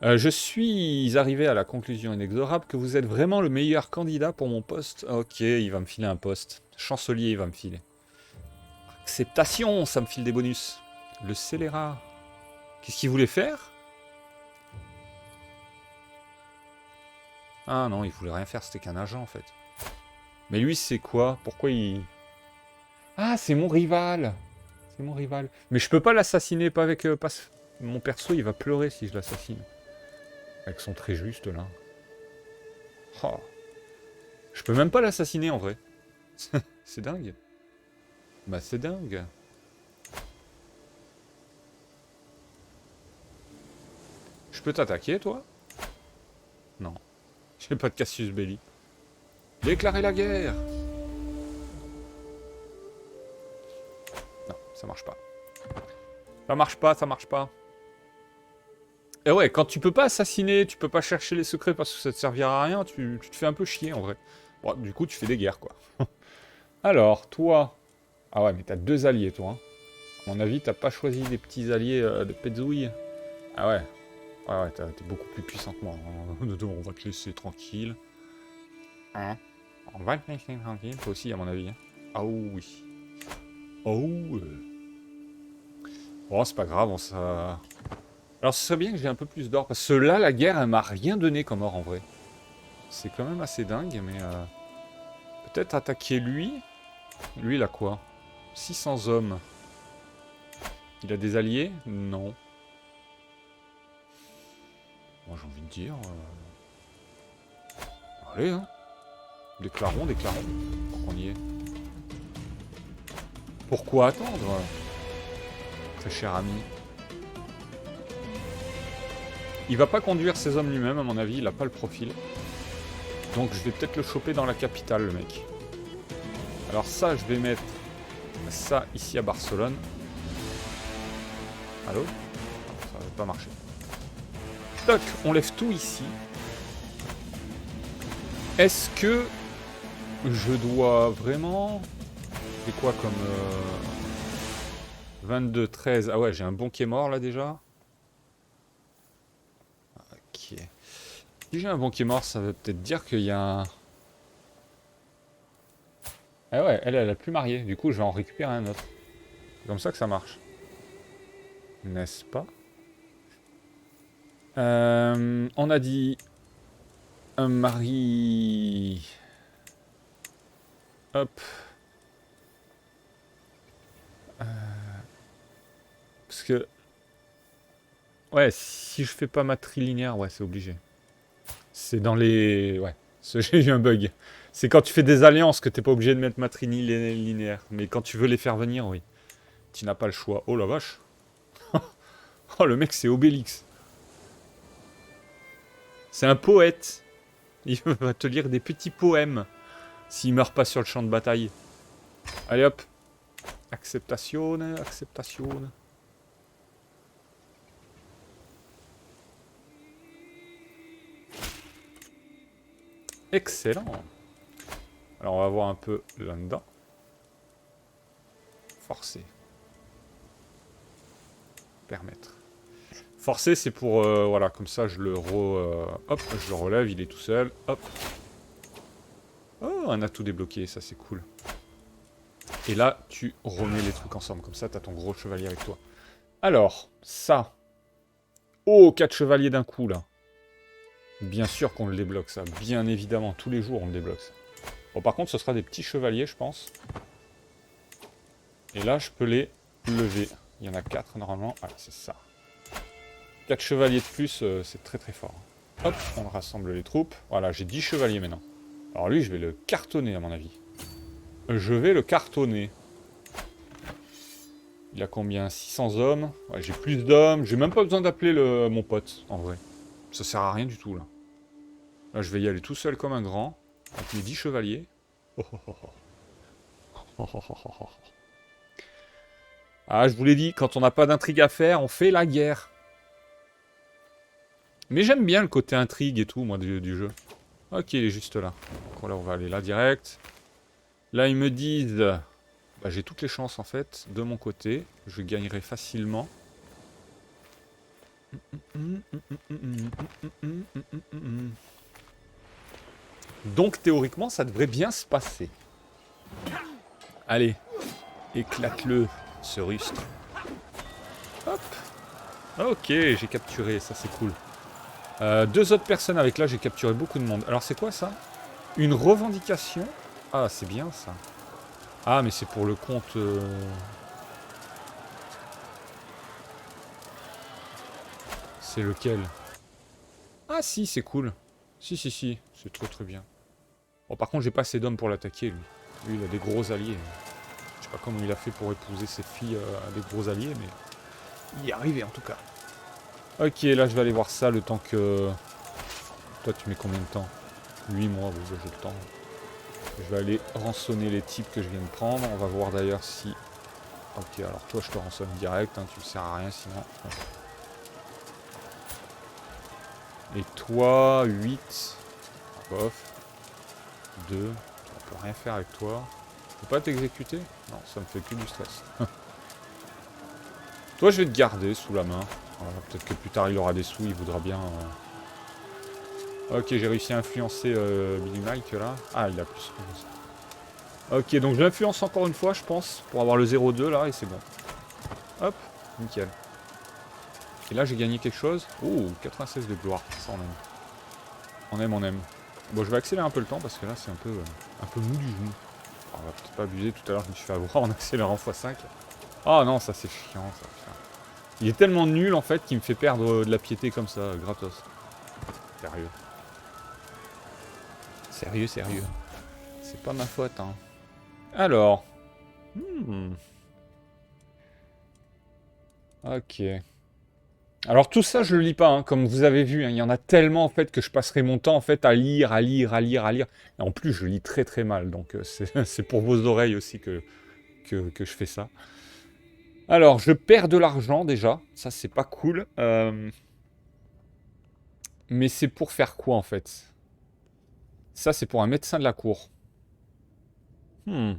Je suis arrivé à la conclusion inexorable que vous êtes vraiment le meilleur candidat pour mon poste. Ok, il va me filer un poste. Chancelier, il va me filer. Acceptation, ça me file des bonus. Le scélérat. Qu'est-ce qu'il voulait faire? Ah non, il voulait rien faire, c'était qu'un agent, en fait. Mais lui, c'est quoi? Pourquoi il... Ah, c'est mon rival. C'est mon rival. Mais je peux pas l'assassiner, pas avec... Mon perso, il va pleurer si je l'assassine. Avec son très juste, là. Oh. Je peux même pas l'assassiner, en vrai. C'est dingue. Bah, c'est dingue. Je peux t'attaquer, toi? Non. J'ai pas de Cassius Belli. Déclarer la guerre! Non, ça marche pas. Ça marche pas. Et ouais, quand tu peux pas assassiner, tu peux pas chercher les secrets parce que ça te servira à rien, tu te fais un peu chier en vrai. Bon, du coup, tu fais des guerres, quoi. Alors, toi... Ah ouais, mais t'as 2 alliés, toi. Hein. À mon avis, t'as pas choisi des petits alliés de Petzouille. Ah ouais. Ouais, t'es beaucoup plus puissant que moi. On va te laisser tranquille. Hein? On va te laisser tranquille. Toi aussi, à mon avis. Hein. Ah oui. Oh. Bon, c'est pas grave, on ça... Alors, ce serait bien que j'ai un peu plus d'or. Parce que là, la guerre, elle m'a rien donné comme or, en vrai. C'est quand même assez dingue, mais... Peut-être attaquer lui. Lui, il a quoi? 600 hommes. Il a des alliés? Non. Moi, j'ai envie de dire... Allez, hein. Déclarons. Pour qu'on y est. Pourquoi attendre? Très cher ami. Il va pas conduire ses hommes lui-même, à mon avis, il a pas le profil. Donc je vais peut-être le choper dans la capitale, le mec. Alors ça, je vais mettre ça ici à Barcelone. Allô? Ça va pas marcher. Toc, on lève tout ici. Est-ce que je dois vraiment... C'est quoi comme... 22, 13... Ah ouais, j'ai un bon qui est mort là déjà. Ok. Si j'ai un bon qui est mort, ça veut peut-être dire qu'il y a un... Ah ouais, elle a plus marié. Du coup, je vais en récupérer un autre. C'est comme ça que ça marche. N'est-ce pas? On a dit... Un mari... Hop. Parce que... Ouais, si je fais pas ma trilinéaire, ouais, c'est obligé. C'est dans les... Ouais, j'ai eu un bug. C'est quand tu fais des alliances que t'es pas obligé de mettre ma linéaire. Mais quand tu veux les faire venir, oui. Tu n'as pas le choix. Oh la vache. Oh, le mec, c'est Obélix. C'est un poète. Il va te lire des petits poèmes s'il meurt pas sur le champ de bataille. Allez hop. Acceptation, acceptation. Excellent. Alors on va voir un peu là-dedans. Forcer. Permettre. Forcer, c'est pour... voilà, comme ça, je le hop, je le relève, il est tout seul. Hop. Oh, on a tout débloqué, ça c'est cool. Et là, tu remets les trucs ensemble. Comme ça, t'as ton gros chevalier avec toi. Alors, ça. Oh, 4 chevaliers d'un coup, là. Bien sûr qu'on le débloque, ça. Bien évidemment, tous les jours, on le débloque, ça. Bon, par contre, ce sera des petits chevaliers, je pense. Et là, je peux les lever. Il y en a 4, normalement. Ah, c'est ça. 4 chevaliers de plus, c'est très très fort. Hop, on rassemble les troupes. Voilà, j'ai 10 chevaliers maintenant. Alors lui, je vais le cartonner, à mon avis. Je vais le cartonner. Il a combien? 600 hommes. Ouais, j'ai plus d'hommes. J'ai même pas besoin d'appeler mon pote, en vrai. Ça sert à rien du tout, là. Là, je vais y aller tout seul comme un grand. Avec mes 10 chevaliers. Oh, oh, oh, oh. Oh, oh, oh, oh. Ah, je vous l'ai dit, quand on n'a pas d'intrigue à faire, on fait la guerre. Mais j'aime bien le côté intrigue et tout, moi, du jeu. Ok, il est juste là. Donc là, on va aller là, direct. Là, ils me disent... Bah, j'ai toutes les chances, en fait, de mon côté. Je gagnerai facilement. Donc, théoriquement, ça devrait bien se passer. Allez, éclate-le, ce rustre. Hop. Ok, j'ai capturé, ça c'est cool. 2 autres personnes avec là, j'ai capturé beaucoup de monde. Alors c'est quoi ça? Une revendication? Ah, c'est bien ça. Ah, mais c'est pour le compte... C'est lequel? Ah si, c'est cool. Si, si, si, c'est trop très bien. Bon, par contre, j'ai pas assez d'hommes pour l'attaquer, lui. Lui, il a des gros alliés. Je sais pas comment il a fait pour épouser ses filles à des gros alliés, mais... Il y est arrivé, en tout cas. Ok, là, je vais aller voir ça le temps que... Toi, tu mets combien de temps? 8 mois, oui, j'ai le temps. Je vais aller rançonner les types que je viens de prendre. On va voir d'ailleurs si... Ok, alors toi, je te rançonne direct, hein, tu ne sers à rien sinon. Et toi, 8. Bof. 2. On peut rien faire avec toi. Je peux pas t'exécuter? Non, ça me fait que du stress. Toi, je vais te garder sous la main. Peut-être que plus tard, il aura des sous, il voudra bien... Ok, j'ai réussi à influencer Billy Mike, là. Ah, il a plus. Ok, donc je l'influence encore une fois, je pense, pour avoir le 0,2, là, et c'est bon. Hop, nickel. Et là, j'ai gagné quelque chose. Oh, 96 de gloire, ça on aime. On aime, on aime. Bon, je vais accélérer un peu le temps, parce que là, c'est un peu mou du genou. On va peut-être pas abuser, tout à l'heure, je me suis fait avoir en accélérant x5. Ah non, ça c'est chiant, ça, putain. Il est tellement nul, en fait, qu'il me fait perdre de la piété comme ça, gratos. Sérieux. Sérieux, sérieux. C'est pas ma faute, hein. Alors. Ok. Alors tout ça, je le lis pas, hein, comme vous avez vu. Hein, il y en a tellement, en fait, que je passerai mon temps, en fait, à lire. Et en plus, je lis très très mal. Donc c'est pour vos oreilles aussi que je fais ça. Alors, je perds de l'argent, déjà. Ça, c'est pas cool. Mais c'est pour faire quoi, en fait? Ça, c'est pour un médecin de la cour. Ah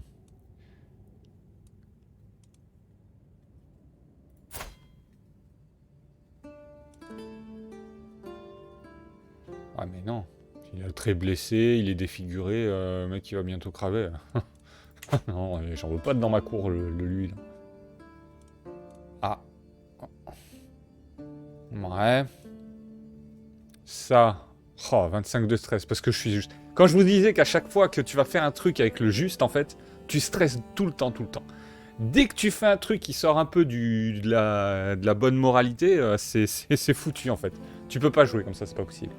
mais non. Il est très blessé, il est défiguré, le mec il va bientôt craver. Non, j'en veux pas dans ma cour, lui. Là. Ah. Ouais. Ça. Oh, 25 de stress, parce que je suis juste... Quand je vous disais qu'à chaque fois que tu vas faire un truc avec le juste, en fait, tu stresses tout le temps. Dès que tu fais un truc qui sort un peu de la bonne moralité, c'est foutu en fait. Tu peux pas jouer comme ça, c'est pas possible.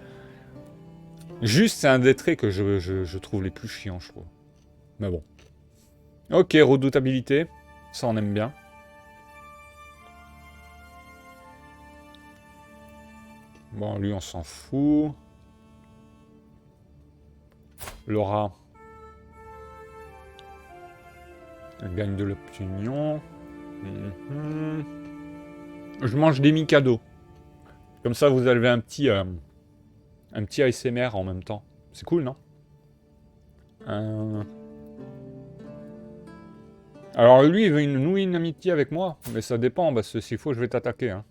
Juste, c'est un des traits que je trouve les plus chiants, je trouve. Mais bon. Ok, redoutabilité. Ça, on aime bien. Bon, lui, on s'en fout. Laura. Elle gagne de l'opinion. Je mange des Mikado. Comme ça, vous avez un petit ASMR en même temps. C'est cool, non? Alors lui, il veut nouer une amitié avec moi. Mais ça dépend, parce que s'il faut, je vais t'attaquer. Hein.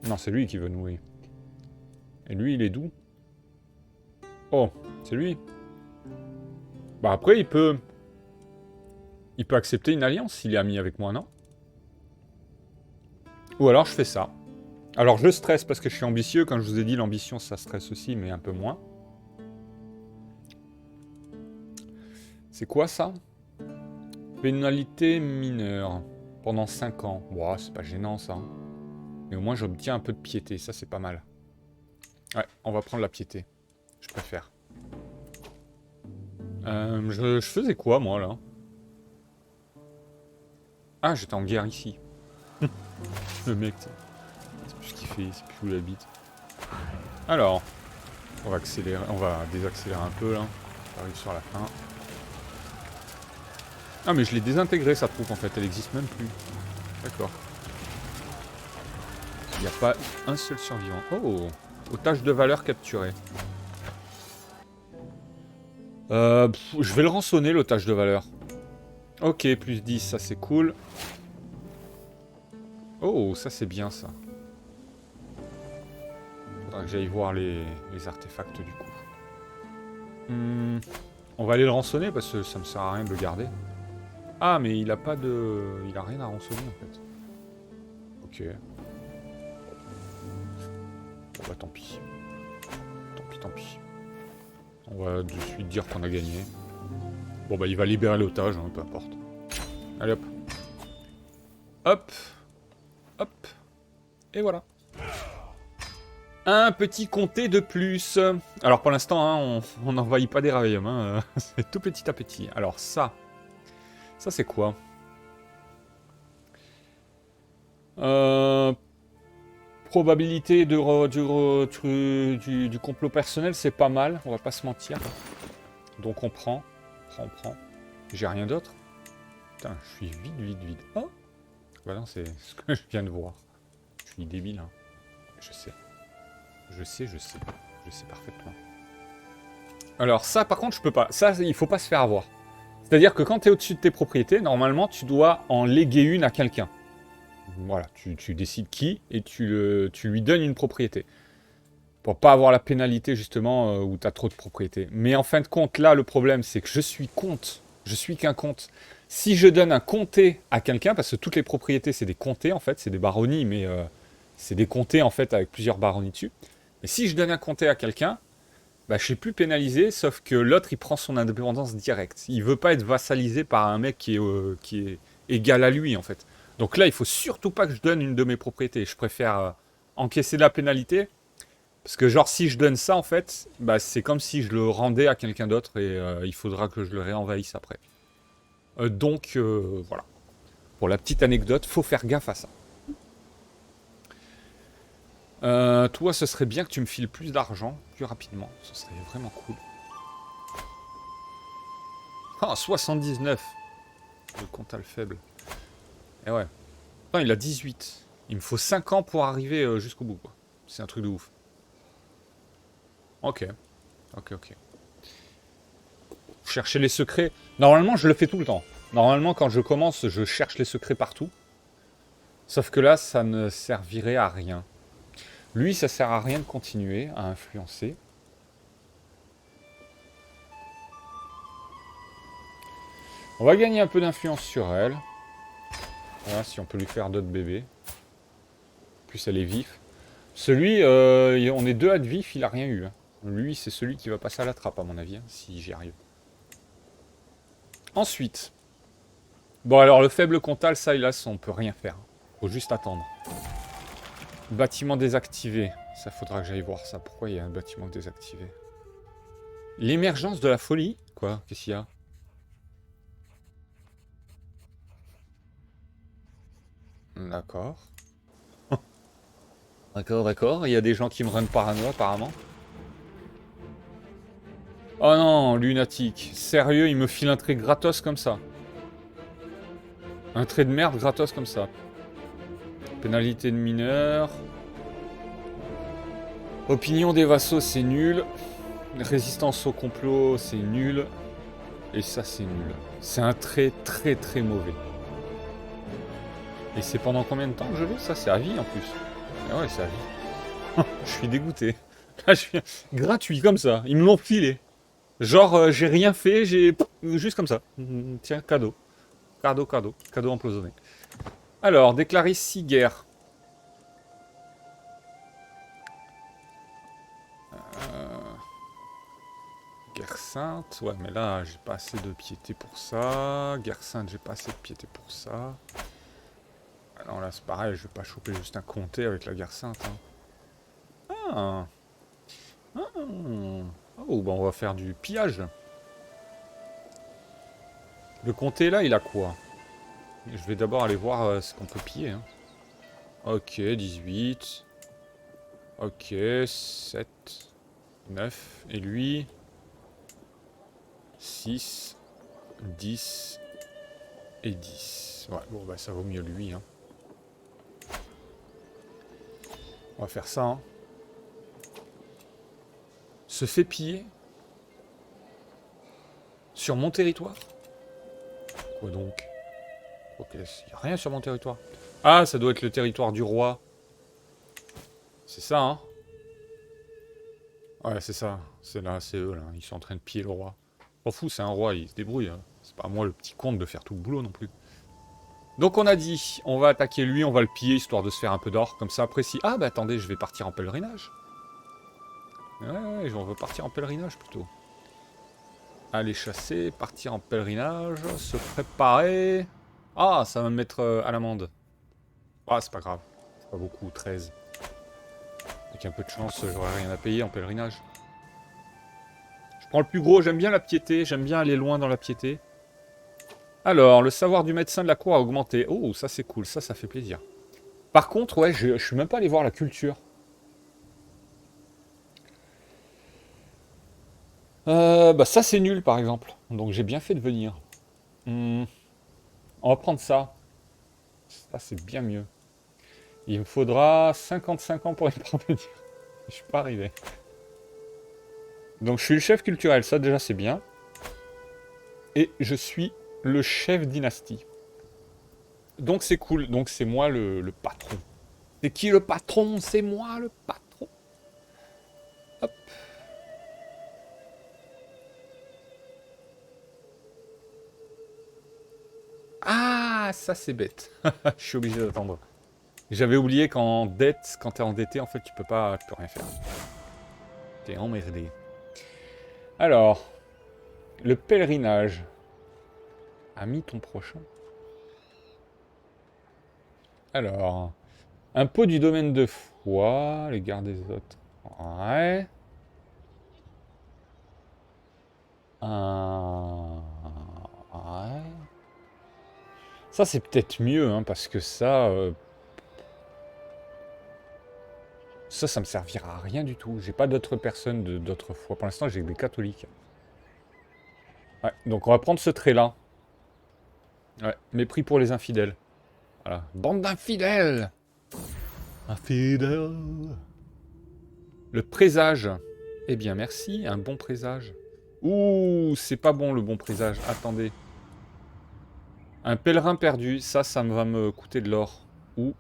Non, c'est lui qui veut nouer. Et lui, il est doux. Oh, c'est lui. Bah après, il peut accepter une alliance s'il est ami avec moi, non? Ou alors je fais ça. Alors je stresse parce que je suis ambitieux. Comme je vous ai dit, l'ambition, ça stresse aussi, mais un peu moins. C'est quoi ça? Pénalité mineure. Pendant 5 ans. Bon, c'est pas gênant ça. Mais au moins j'obtiens un peu de piété. Ça, c'est pas mal. Ouais, on va prendre la piété. Je préfère. Je faisais quoi, moi, là? Ah, j'étais en guerre ici. Le mec, c'est plus ce qu'il fait, c'est plus où il habite. Alors, on va accélérer, on va désaccélérer un peu, là. On arrive sur la fin. Ah, mais je l'ai désintégré, sa troupe, en fait. Elle existe même plus. D'accord. Il n'y a pas un seul survivant. Oh! Otage de valeur capturé. Je vais le rançonner, l'otage de valeur. Ok, plus 10, ça c'est cool. Oh, ça c'est bien ça. Faudra que j'aille voir les artefacts du coup. On va aller le rançonner parce que ça me sert à rien de le garder. Ah, mais il a pas de... Il a rien à rançonner en fait. Ok. Bon bah tant pis. Tant pis. On va de suite dire qu'on a gagné. Bon bah il va libérer l'otage, hein, peu importe. Allez hop. Hop. Hop. Et voilà. Un petit comté de plus. Alors pour l'instant, hein, on n'envahit pas des royaumes. Hein, c'est tout petit à petit. Alors ça. Ça c'est quoi? Probabilité du complot personnel, c'est pas mal. On va pas se mentir. Donc on prend. On prend. J'ai rien d'autre. Putain, je suis vide. Oh. Bah non, c'est ce que je viens de voir. Je suis débile. Hein. Je sais. Je sais parfaitement. Alors ça, par contre, je peux pas. Ça, il faut pas se faire avoir. C'est-à-dire que quand tu es au-dessus de tes propriétés, normalement, tu dois en léguer une à quelqu'un. Voilà, tu décides qui, et tu lui donnes une propriété. Pour pas avoir la pénalité, justement, où tu as trop de propriétés. Mais en fin de compte, là, le problème, c'est que je suis comte. Je suis qu'un comte. Si je donne un comté à quelqu'un, parce que toutes les propriétés, c'est des comtés, en fait, c'est des baronnies, mais c'est des comtés, en fait, avec plusieurs baronnies dessus. Mais si je donne un comté à quelqu'un, bah, je suis plus pénalisé, sauf que l'autre, il prend son indépendance directe. Il veut pas être vassalisé par un mec qui est égal à lui, en fait. Donc là, il faut surtout pas que je donne une de mes propriétés. Je préfère encaisser la pénalité, parce que genre, si je donne ça, en fait, bah, c'est comme si je le rendais à quelqu'un d'autre, et il faudra que je le réenvahisse après. Donc, voilà. Pour la petite anecdote, faut faire gaffe à ça. Toi, ce serait bien que tu me files plus d'argent, plus rapidement. Ce serait vraiment cool. Ah, 79. Le comptal faible. Et ouais. Non, il a 18. Il me faut 5 ans pour arriver jusqu'au bout, quoi. C'est un truc de ouf. Ok. Chercher les secrets. Normalement, je le fais tout le temps. Normalement, quand je commence, je cherche les secrets partout. Sauf que là, ça ne servirait à rien. Lui, ça sert à rien de continuer à influencer. On va gagner un peu d'influence sur elle. Voilà, si on peut lui faire d'autres bébés. En plus, elle est vif. Celui, on est 2 à de vif, il a rien eu. Hein. Lui, c'est celui qui va passer à la trappe, à mon avis, hein, si j'y arrive. Ensuite. Bon, alors, le faible Comtal, ça, hélas, on peut rien faire. Faut juste attendre. Bâtiment désactivé. Ça, faudra que j'aille voir ça. Pourquoi il y a un bâtiment désactivé? L'émergence de la folie? Quoi? Qu'est-ce qu'il y a? D'accord. D'accord, d'accord. Il y a des gens qui me run parano, apparemment. Oh non, lunatique. Sérieux, il me file un trait gratos comme ça. Un trait de merde gratos comme ça. Pénalité de mineur. Opinion des vassaux, c'est nul. Résistance au complot, c'est nul. Et ça, c'est nul. C'est un trait très très mauvais. Et c'est pendant combien de temps que je l'ai? Ça, c'est à vie en plus. Ah ouais, c'est à vie. Je suis dégoûté. Là, je suis gratuit comme ça. Ils me l'ont filé. Genre, j'ai rien fait, j'ai... Juste comme ça. Tiens, cadeau. Cadeau, cadeau. Cadeau empoisonné. Alors, déclarer 6 guerres. Guerre sainte. Ouais, mais là, j'ai pas assez de piété pour ça. Guerre sainte, j'ai pas assez de piété pour ça. Alors là, c'est pareil, je vais pas choper juste un comté avec la guerre sainte. Hein. Ah. Ah. Oh, bah on va faire du pillage. Le comté, là, il a quoi? Je vais d'abord aller voir ce qu'on peut piller. Hein. Ok, 18. Ok, 7. 9. Et lui 6. 10. Et 10. Ouais, bon, bah ça vaut mieux lui. Hein. On va faire ça. Hein. Se fait piller sur mon territoire? Quoi donc? Ok, il n'y a rien sur mon territoire. Ah, ça doit être le territoire du roi. C'est ça, hein? Ouais, c'est ça. C'est là, c'est eux, là. Ils sont en train de piller le roi. M'en fous, c'est un roi, il se débrouille. Hein. C'est pas à moi, le petit comte, de faire tout le boulot non plus. Donc on a dit, on va attaquer lui, on va le piller, histoire de se faire un peu d'or. Comme ça, après, si... Ah, bah attendez, je vais partir en pèlerinage. Ouais, on va partir en pèlerinage, plutôt. Aller chasser, partir en pèlerinage, se préparer... Ah, ça va me mettre à l'amende. Ah, c'est pas grave. C'est pas beaucoup, 13. Avec un peu de chance, j'aurai rien à payer en pèlerinage. Je prends le plus gros, j'aime bien la piété, j'aime bien aller loin dans la piété. Alors, le savoir du médecin de la cour a augmenté. Oh, ça c'est cool, ça fait plaisir. Par contre, ouais, je suis même pas allé voir la culture. Bah ça c'est nul par exemple. Donc j'ai bien fait de venir. On va prendre ça. Ça c'est bien mieux. Il me faudra 55 ans pour y parvenir. Je suis pas arrivé. Donc je suis le chef culturel, ça déjà c'est bien. Et je suis le chef dynastie. Donc c'est cool, donc c'est moi le patron. C'est qui le patron? C'est moi le patron. Hop. Ah, ça c'est bête. Je suis obligé d'attendre. J'avais oublié qu'en dette, quand t'es endetté, en fait, tu peux rien faire. T'es emmerdé. Alors, le pèlerinage. Ami ton prochain. Alors, impôt du domaine de foi, les gardes des autres. Ouais. Ouais. Ça, c'est peut-être mieux, hein, parce que ça me servira à rien du tout. J'ai pas d'autres personnes d'autres foi. Pour l'instant, j'ai que des catholiques. Ouais, donc on va prendre ce trait-là. Ouais, mépris pour les infidèles. Voilà. Bande d'infidèles! Infidèles! Le présage. Eh bien, merci, un bon présage. Ouh, c'est pas bon le bon présage. Attendez. Un pèlerin perdu, ça va me coûter de l'or. Ou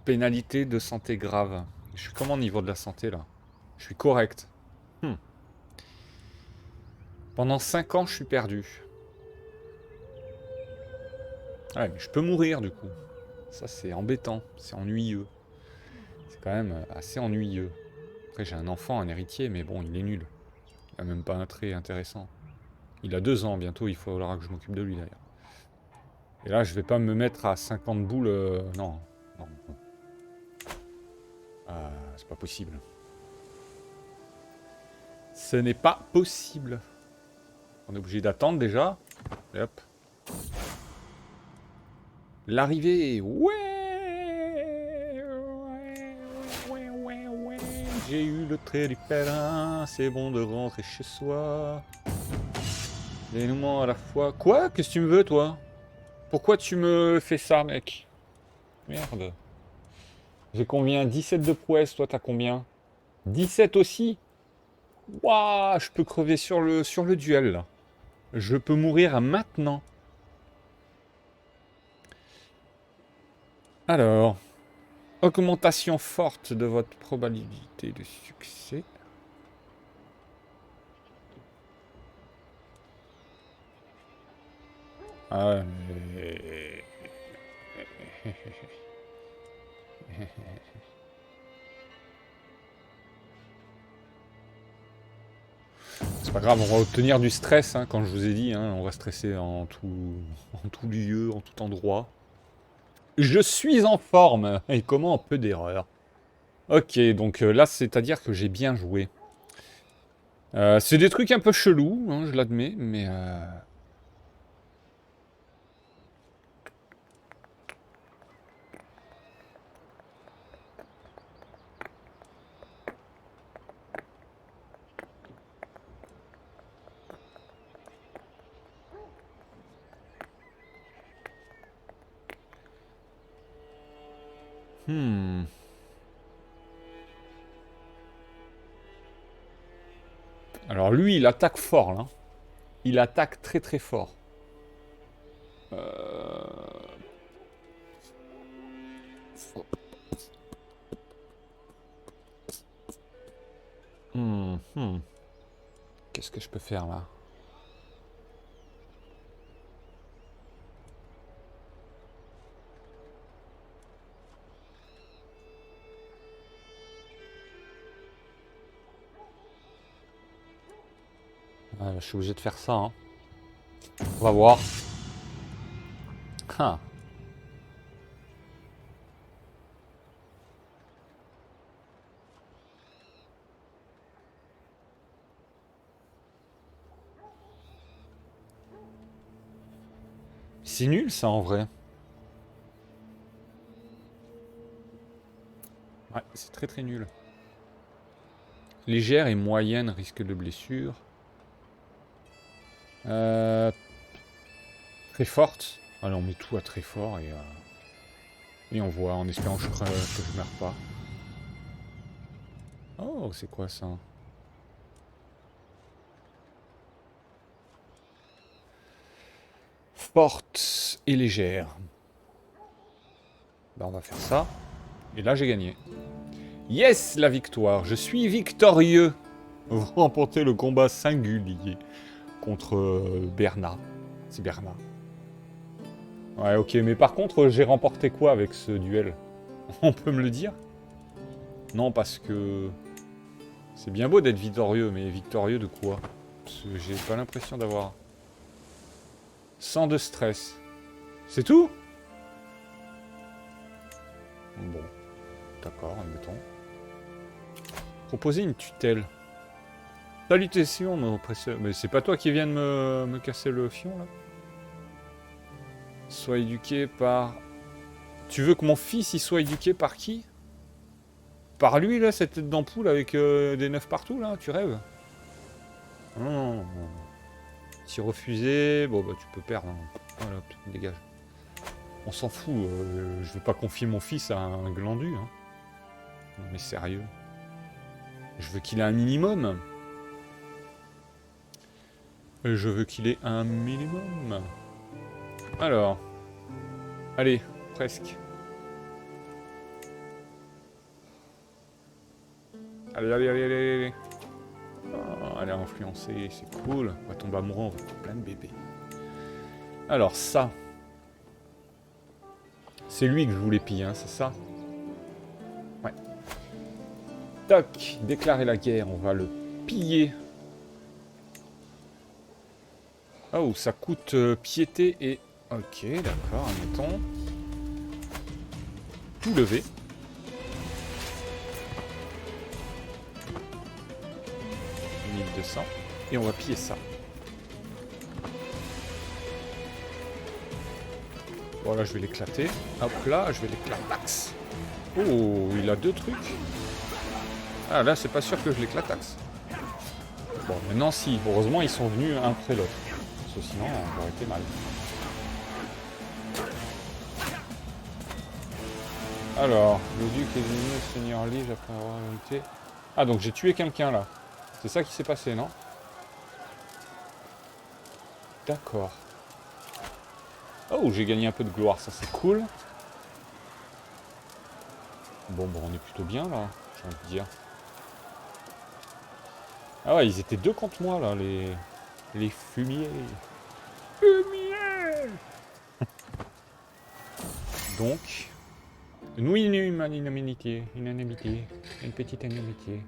pénalité de santé grave. Je suis comment au niveau de la santé là? Je suis correct. Pendant 5 ans, je suis perdu. Ouais, mais je peux mourir du coup. Ça, c'est embêtant. C'est ennuyeux. C'est quand même assez ennuyeux. Après, j'ai un enfant, un héritier, mais bon, il est nul. Il a même pas un trait intéressant. Il a 2 ans, bientôt, il faudra que je m'occupe de lui, d'ailleurs. Et là, je vais pas me mettre à 50 boules... non, non, non. C'est pas possible. Ce n'est pas possible. On est obligé d'attendre, déjà. Et hop. L'arrivée. Ouais. J'ai eu le trait du pèlerin. C'est bon de rentrer chez soi. Dénouement à la fois. Quoi? Qu'est-ce que tu me veux, toi? Pourquoi tu me fais ça, mec? Merde. J'ai combien? 17 de prouesse, toi t'as combien? 17 aussi? Waouh, je peux crever sur le duel, là. Je peux mourir maintenant. Alors, augmentation forte de votre probabilité de succès. Ah, mais... C'est pas grave, on va obtenir du stress, hein, quand je vous ai dit, hein, on va stresser en tout lieu, en tout endroit. Je suis en forme, et comment un peu d'erreur. Ok, donc là, c'est-à-dire que j'ai bien joué. C'est des trucs un peu chelous, hein, je l'admets, mais... Alors lui, il attaque fort, là. Il attaque très très fort. Qu'est-ce que je peux faire, là? Je suis obligé de faire ça, hein. On va voir. Ah. C'est nul, ça, en vrai. Ouais, c'est très très nul. Légère et moyenne risque de blessure. Très forte. Allez, on met tout à très fort et on voit en espérant que je meurs pas. Oh, c'est quoi ça? Forte et légère. Bah, on va faire ça. Et là, j'ai gagné. Yes, la victoire. Je suis victorieux. Vous remportez le combat singulier contre Bernard. C'est Bernard. Ouais, ok, mais par contre, j'ai remporté quoi avec ce duel? On peut me le dire? Non, parce que... C'est bien beau d'être victorieux, mais victorieux de quoi? Parce que j'ai pas l'impression d'avoir... 100 de stress. C'est tout? Bon. D'accord, admettons. Proposer une tutelle. Salutations, mon précieux. Mais c'est pas toi qui viens de me casser le fion, là? Sois éduqué par... Tu veux que mon fils, il soit éduqué par qui? Par lui, là, cette tête d'ampoule avec des neufs partout, là? Tu rêves? Non. Si refusé, bon, bah, tu peux perdre. Hein. Voilà, dégage. On s'en fout. Je vais pas confier mon fils à un glandu, hein. Non, mais sérieux. Je veux qu'il ait un minimum. Je veux qu'il ait un minimum. Alors. Allez, presque. Allez. Oh, elle est influencée, c'est cool. On va tomber amoureux, on va faire plein de bébés. Alors ça. C'est lui que je voulais piller, hein, c'est ça? Ouais. Tac, déclarer la guerre, on va le piller. Oh, ça coûte piété et... Ok, d'accord, admettons. Tout lever. « 1200. Et on va piller ça. Voilà, je vais l'éclater. Hop là, je vais l'éclataxe. Oh, il a 2 trucs. Ah, là, c'est pas sûr que je l'éclataxe. Bon, maintenant, si. Heureusement, ils sont venus un après l'autre. Parce que sinon, on aurait été mal. Alors, le duc est devenu seigneur lige après avoir lutté. Ah, donc j'ai tué quelqu'un, là. C'est ça qui s'est passé, non? D'accord. Oh, j'ai gagné un peu de gloire, ça c'est cool. Bon, on est plutôt bien, là, j'ai envie de dire. Ah ouais, ils étaient 2 contre moi, là, les fumiers. Fumiers. Donc, nous inimitié, une petite inimitié.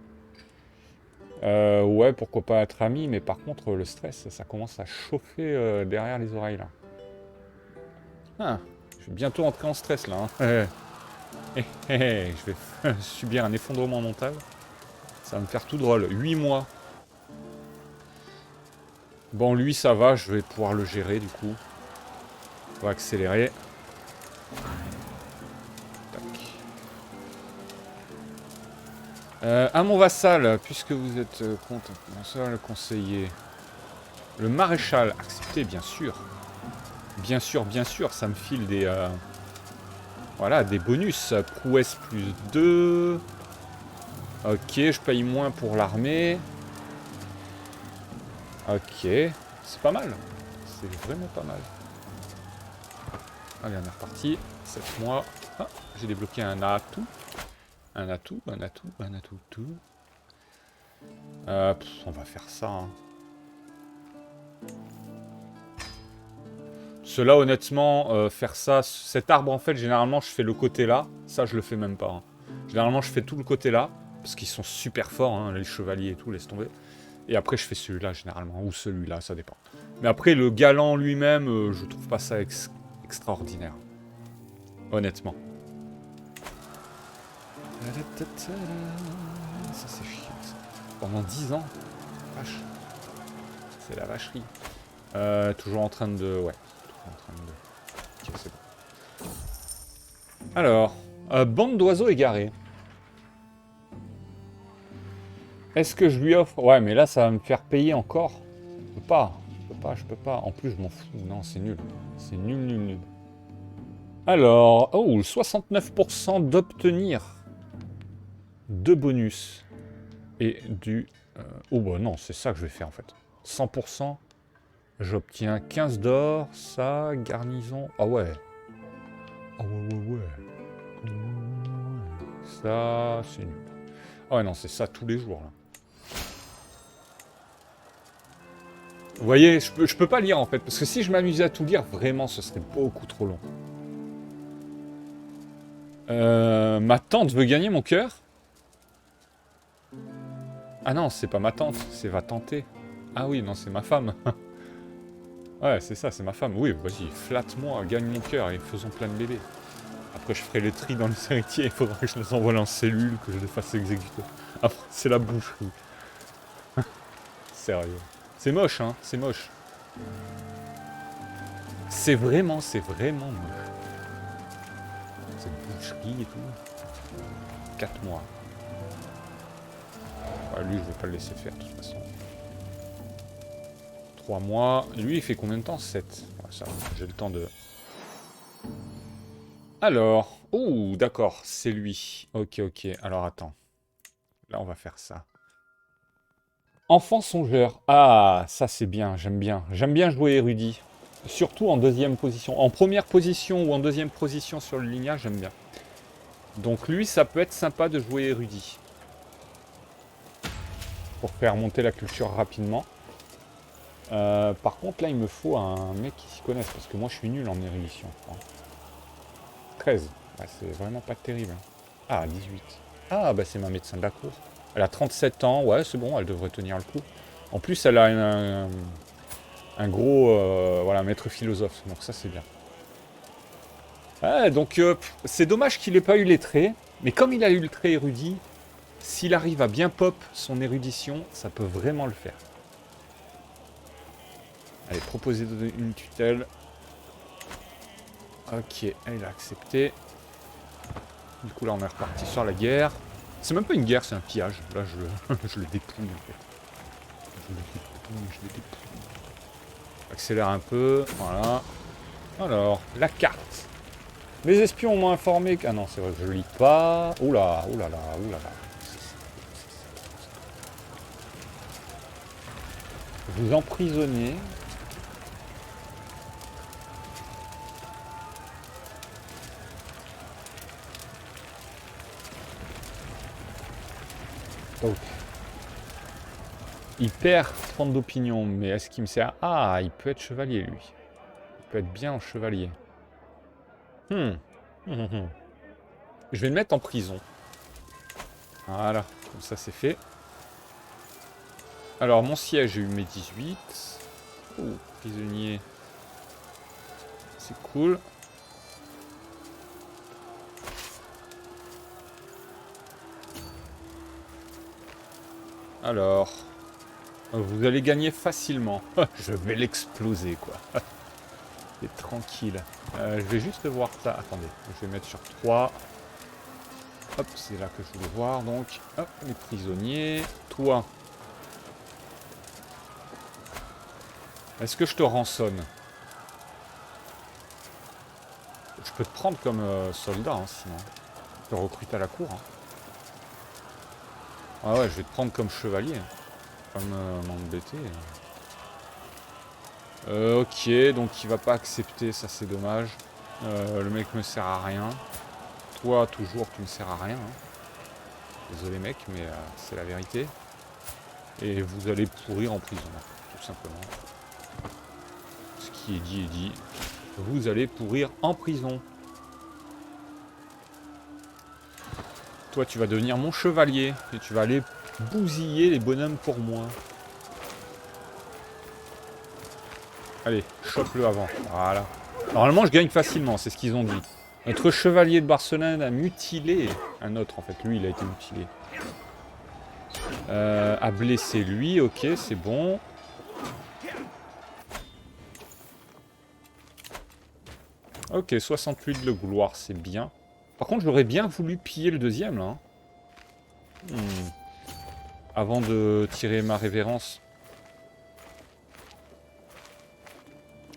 Ouais, pourquoi pas être amis, mais par contre, le stress, ça commence à chauffer derrière les oreilles, là. Ah, je vais bientôt entrer en stress, là. Hein. Je vais subir un effondrement mental. Ça va me faire tout drôle. 8 mois. Bon, lui, ça va, je vais pouvoir le gérer, du coup. On va accélérer. À mon vassal, puisque vous êtes conseiller. Le maréchal, accepté, bien sûr. Bien sûr, ça me file des... voilà, des bonus. Prouesse plus 2. Ok, je paye moins pour l'armée. Ok, c'est pas mal. C'est vraiment pas mal. Allez, on est reparti. 7 mois. Ah, j'ai débloqué un atout. Un atout. Tout. On va faire ça. Hein. Cela, honnêtement, faire ça... Cet arbre, en fait, généralement, je fais le côté là. Ça, je le fais même pas. Hein. Généralement, je fais tout le côté là. Parce qu'ils sont super forts, hein, les chevaliers et tout, laisse tomber. Et après, je fais celui-là, généralement. Ou celui-là, ça dépend. Mais après, le galant lui-même, je trouve pas ça extraordinaire. Honnêtement. Ça, c'est chiant, ça. Pendant 10 ans. Vache. C'est la vacherie. Toujours en train de... Ouais. Toujours en train de... Ok, c'est bon. Alors. Bande d'oiseaux égarés. Est-ce que je lui offre... Ouais, mais là, ça va me faire payer encore. Je peux pas. En plus, je m'en fous. Non, c'est nul. C'est nul. Alors... Oh, 69% d'obtenir 2 bonus. Et du... Oh, bah non, c'est ça que je vais faire, en fait. 100%. J'obtiens 15 d'or. Ça, garnison... Ah ouais. Ah ouais. Ça, c'est nul. Ah ouais, non, c'est ça tous les jours, là. Vous voyez, je peux pas lire en fait, parce que si je m'amusais à tout lire, vraiment ce serait beaucoup trop long. Ma tante veut gagner mon cœur? Ah non, c'est pas ma tante, c'est va tenter. Ah oui, non, c'est ma femme. Ouais, c'est ça, c'est ma femme. Oui, vas-y, flatte-moi, gagne mon cœur et faisons plein de bébés. Après, je ferai les tris dans les héritiers, il faudra que je les envoie en cellule, que je les fasse exécuter. Après, c'est la boucherie. Sérieux. C'est moche, hein, c'est moche. C'est vraiment moche. Cette boucherie et tout. 4 mois. Ouais, lui, je vais pas le laisser faire, de toute façon. 3 mois. Lui, il fait combien de temps? 7. Ouais, ça, j'ai le temps de... Alors. Oh, d'accord, c'est lui. Ok. Alors, attends. Là, on va faire ça. Enfant songeur. Ah, ça, c'est bien, j'aime bien. J'aime bien jouer érudit. Surtout en deuxième position. En première position ou en deuxième position sur le lignage, j'aime bien. Donc lui, ça peut être sympa de jouer érudit. Pour faire monter la culture rapidement. Par contre, là, il me faut un mec qui s'y connaisse. Parce que moi, je suis nul en érudition, je crois. 13. Ouais, c'est vraiment pas terrible. Ah, 18. Ah, bah c'est ma médecin de la cour. Elle a 37 ans, ouais, c'est bon, elle devrait tenir le coup. En plus, elle a un gros voilà, maître philosophe, donc ça c'est bien. Ouais, donc c'est dommage qu'il n'ait pas eu les traits, mais comme il a eu le trait érudit, s'il arrive à bien pop son érudition, ça peut vraiment le faire. Allez, proposer une tutelle. Ok, elle a accepté. Du coup là on est reparti sur la guerre. C'est même pas une guerre, c'est un pillage. Là je le dépouille en fait. Je le dépouille. Accélère un peu, voilà. Alors, la carte. Les espions m'ont informé que... Ah non, c'est vrai que je lis pas. Oula, oulala, oulala. Vous emprisonnez. Ok. Il perd 30 d'opinion, mais est-ce qu'il me sert... Ah, il peut être chevalier, lui. Il peut être bien en chevalier. Je vais le mettre en prison. Voilà, comme ça c'est fait. Alors, mon siège, j'ai eu mes 18. Oh, prisonnier. C'est cool. Alors, vous allez gagner facilement. Je vais l'exploser, quoi. C'est tranquille. Je vais juste voir ça. Attendez, je vais mettre sur 3. Hop, c'est là que je voulais voir. Donc, hop, les prisonniers. Toi. Est-ce que je te rançonne? Je peux te prendre comme soldat, hein, sinon. Je te recrute à la cour. Hein. Ah ouais, je vais te prendre comme chevalier. Comme m'embêter. Ok, donc il va pas accepter, ça c'est dommage. Le mec me sert à rien. Toi, toujours, tu ne sers à rien. Hein. Désolé mec, mais c'est la vérité. Et vous allez pourrir en prison, tout simplement. Ce qui est dit est dit. Vous allez pourrir en prison. Toi, tu vas devenir mon chevalier. Et tu vas aller bousiller les bonhommes pour moi. Allez, chope-le avant. Voilà. Normalement, je gagne facilement, c'est ce qu'ils ont dit. Notre chevalier de Barcelone a mutilé un autre, en fait. Lui, il a été mutilé. A blessé lui, ok, c'est bon. Ok, 68 de gloire, c'est bien. Par contre, j'aurais bien voulu piller le deuxième, là. Hein. Avant de tirer ma révérence.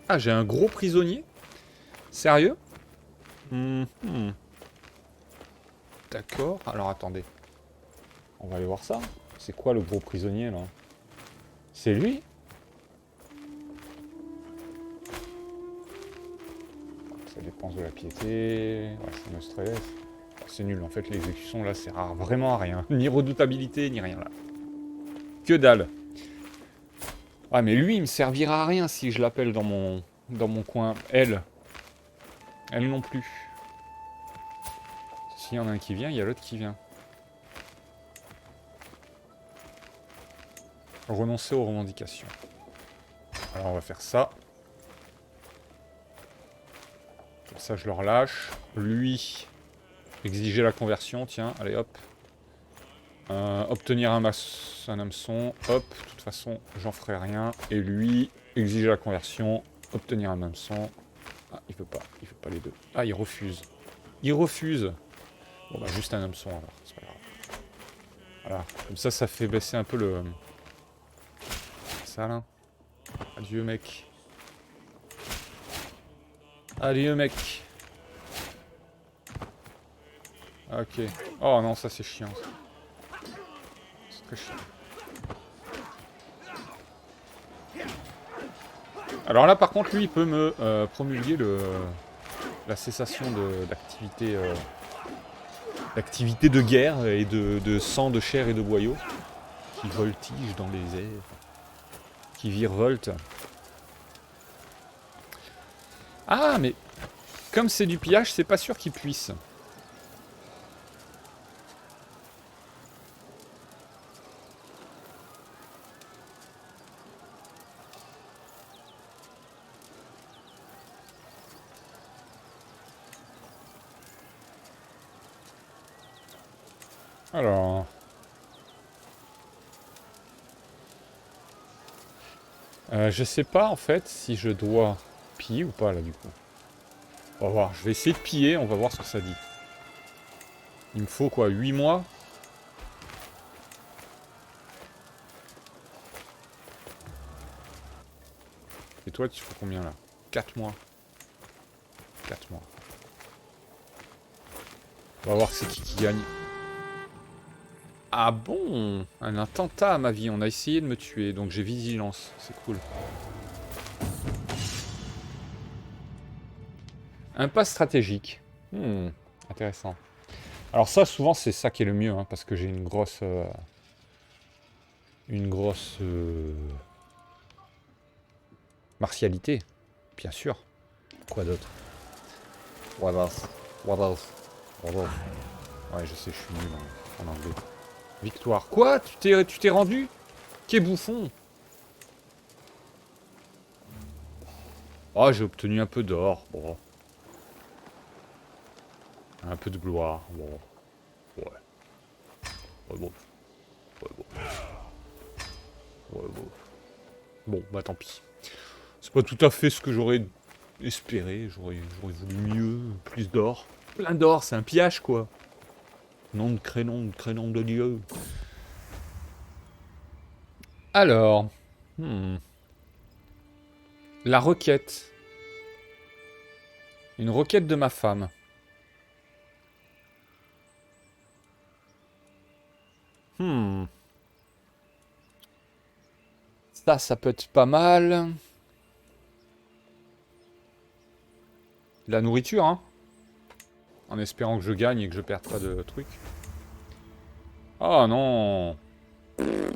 Ah, j'ai un gros prisonnier? Sérieux? D'accord, alors attendez. On va aller voir ça. C'est quoi le gros prisonnier, là? C'est lui? Ça dépense de la piété. Ouais, ça me stresse. C'est nul, en fait, l'exécution, là, c'est rare. Vraiment à rien. Ni redoutabilité, ni rien, là. Que dalle. Ah, mais lui, il me servira à rien si je l'appelle dans mon coin. Elle non plus. S'il y en a un qui vient, il y a l'autre qui vient. Renoncer aux revendications. Alors, on va faire ça. Comme ça, je le relâche. Lui, exiger la conversion, tiens, allez, hop. Obtenir un hameçon, hop, de toute façon, j'en ferai rien. Et lui, exiger la conversion, obtenir un hameçon. Ah, il peut pas les deux. Ah, il refuse. Il refuse. Bon, bah, juste un hameçon, alors, c'est pas grave. Voilà, comme ça fait baisser un peu le... Ça, là. Adieu, mec. Adieu, mec. Ok. Oh non, ça c'est chiant. C'est très chiant. Alors là, par contre, lui, il peut me promulguer la cessation d'activité d'activité de guerre et de sang, de chair et de boyaux qui voltigent dans les airs, qui virevoltent. Ah, mais comme c'est du pillage, c'est pas sûr qu'il puisse. Alors... je sais pas en fait si je dois piller ou pas là du coup. On va voir, je vais essayer de piller, on va voir ce que ça dit. Il me faut quoi, 8 mois? Et toi tu fais combien là? 4 mois. 4 mois. On va voir c'est qui gagne. Ah bon? Un attentat à ma vie, on a essayé de me tuer, donc j'ai vigilance, c'est cool. Un pas stratégique. Intéressant. Alors ça, souvent, c'est ça qui est le mieux, hein, parce que j'ai une grosse... martialité, bien sûr. Quoi d'autre? What else? What else? What else? Ouais, je sais, je suis nul en anglais. Victoire. Quoi? Tu t'es rendu? Qu'est bouffon? Oh, j'ai obtenu un peu d'or. Bon. Un peu de gloire. Bon. Ouais. Ouais, bon. Ouais, bon. Ouais, bon. Bon, bah tant pis. C'est pas tout à fait ce que j'aurais espéré. J'aurais voulu mieux, plus d'or. Plein d'or, c'est un pillage, quoi. Nom de crénom de Dieu. Alors. La requête. Une requête de ma femme. Ça peut être pas mal. La nourriture, hein. En espérant que je gagne et que je perde pas de trucs. Oh non. Elle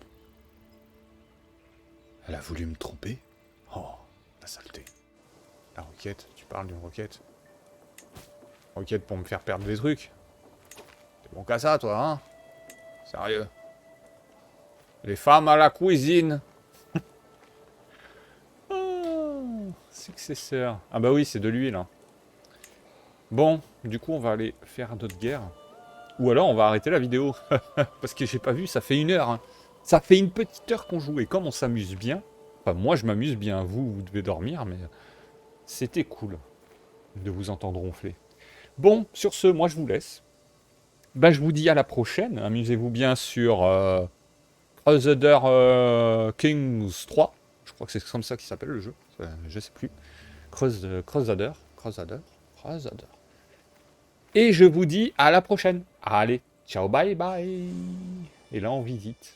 a voulu me tromper. Oh, la saleté. La requête, tu parles d'une requête. Requête pour me faire perdre des trucs. T'es bon qu'à ça, toi, hein? Sérieux. Les femmes à la cuisine. Oh, successeur. Ah bah oui, c'est de l'huile. Hein. Bon, du coup, on va aller faire d'autres guerres. Ou alors, on va arrêter la vidéo. Parce que j'ai pas vu, ça fait 1 heure. Hein. Ça fait une petite heure qu'on joue. Et comme on s'amuse bien... Enfin, moi, je m'amuse bien. Vous devez dormir, mais... C'était cool de vous entendre ronfler. Bon, sur ce, moi, je vous laisse. Ben, je vous dis à la prochaine. Amusez-vous bien sur... Crusader Kings 3. Je crois que c'est comme ça qu'il s'appelle le jeu. Je sais plus. Crusader. Et je vous dis à la prochaine. Allez, ciao, bye bye. Et là, on visite.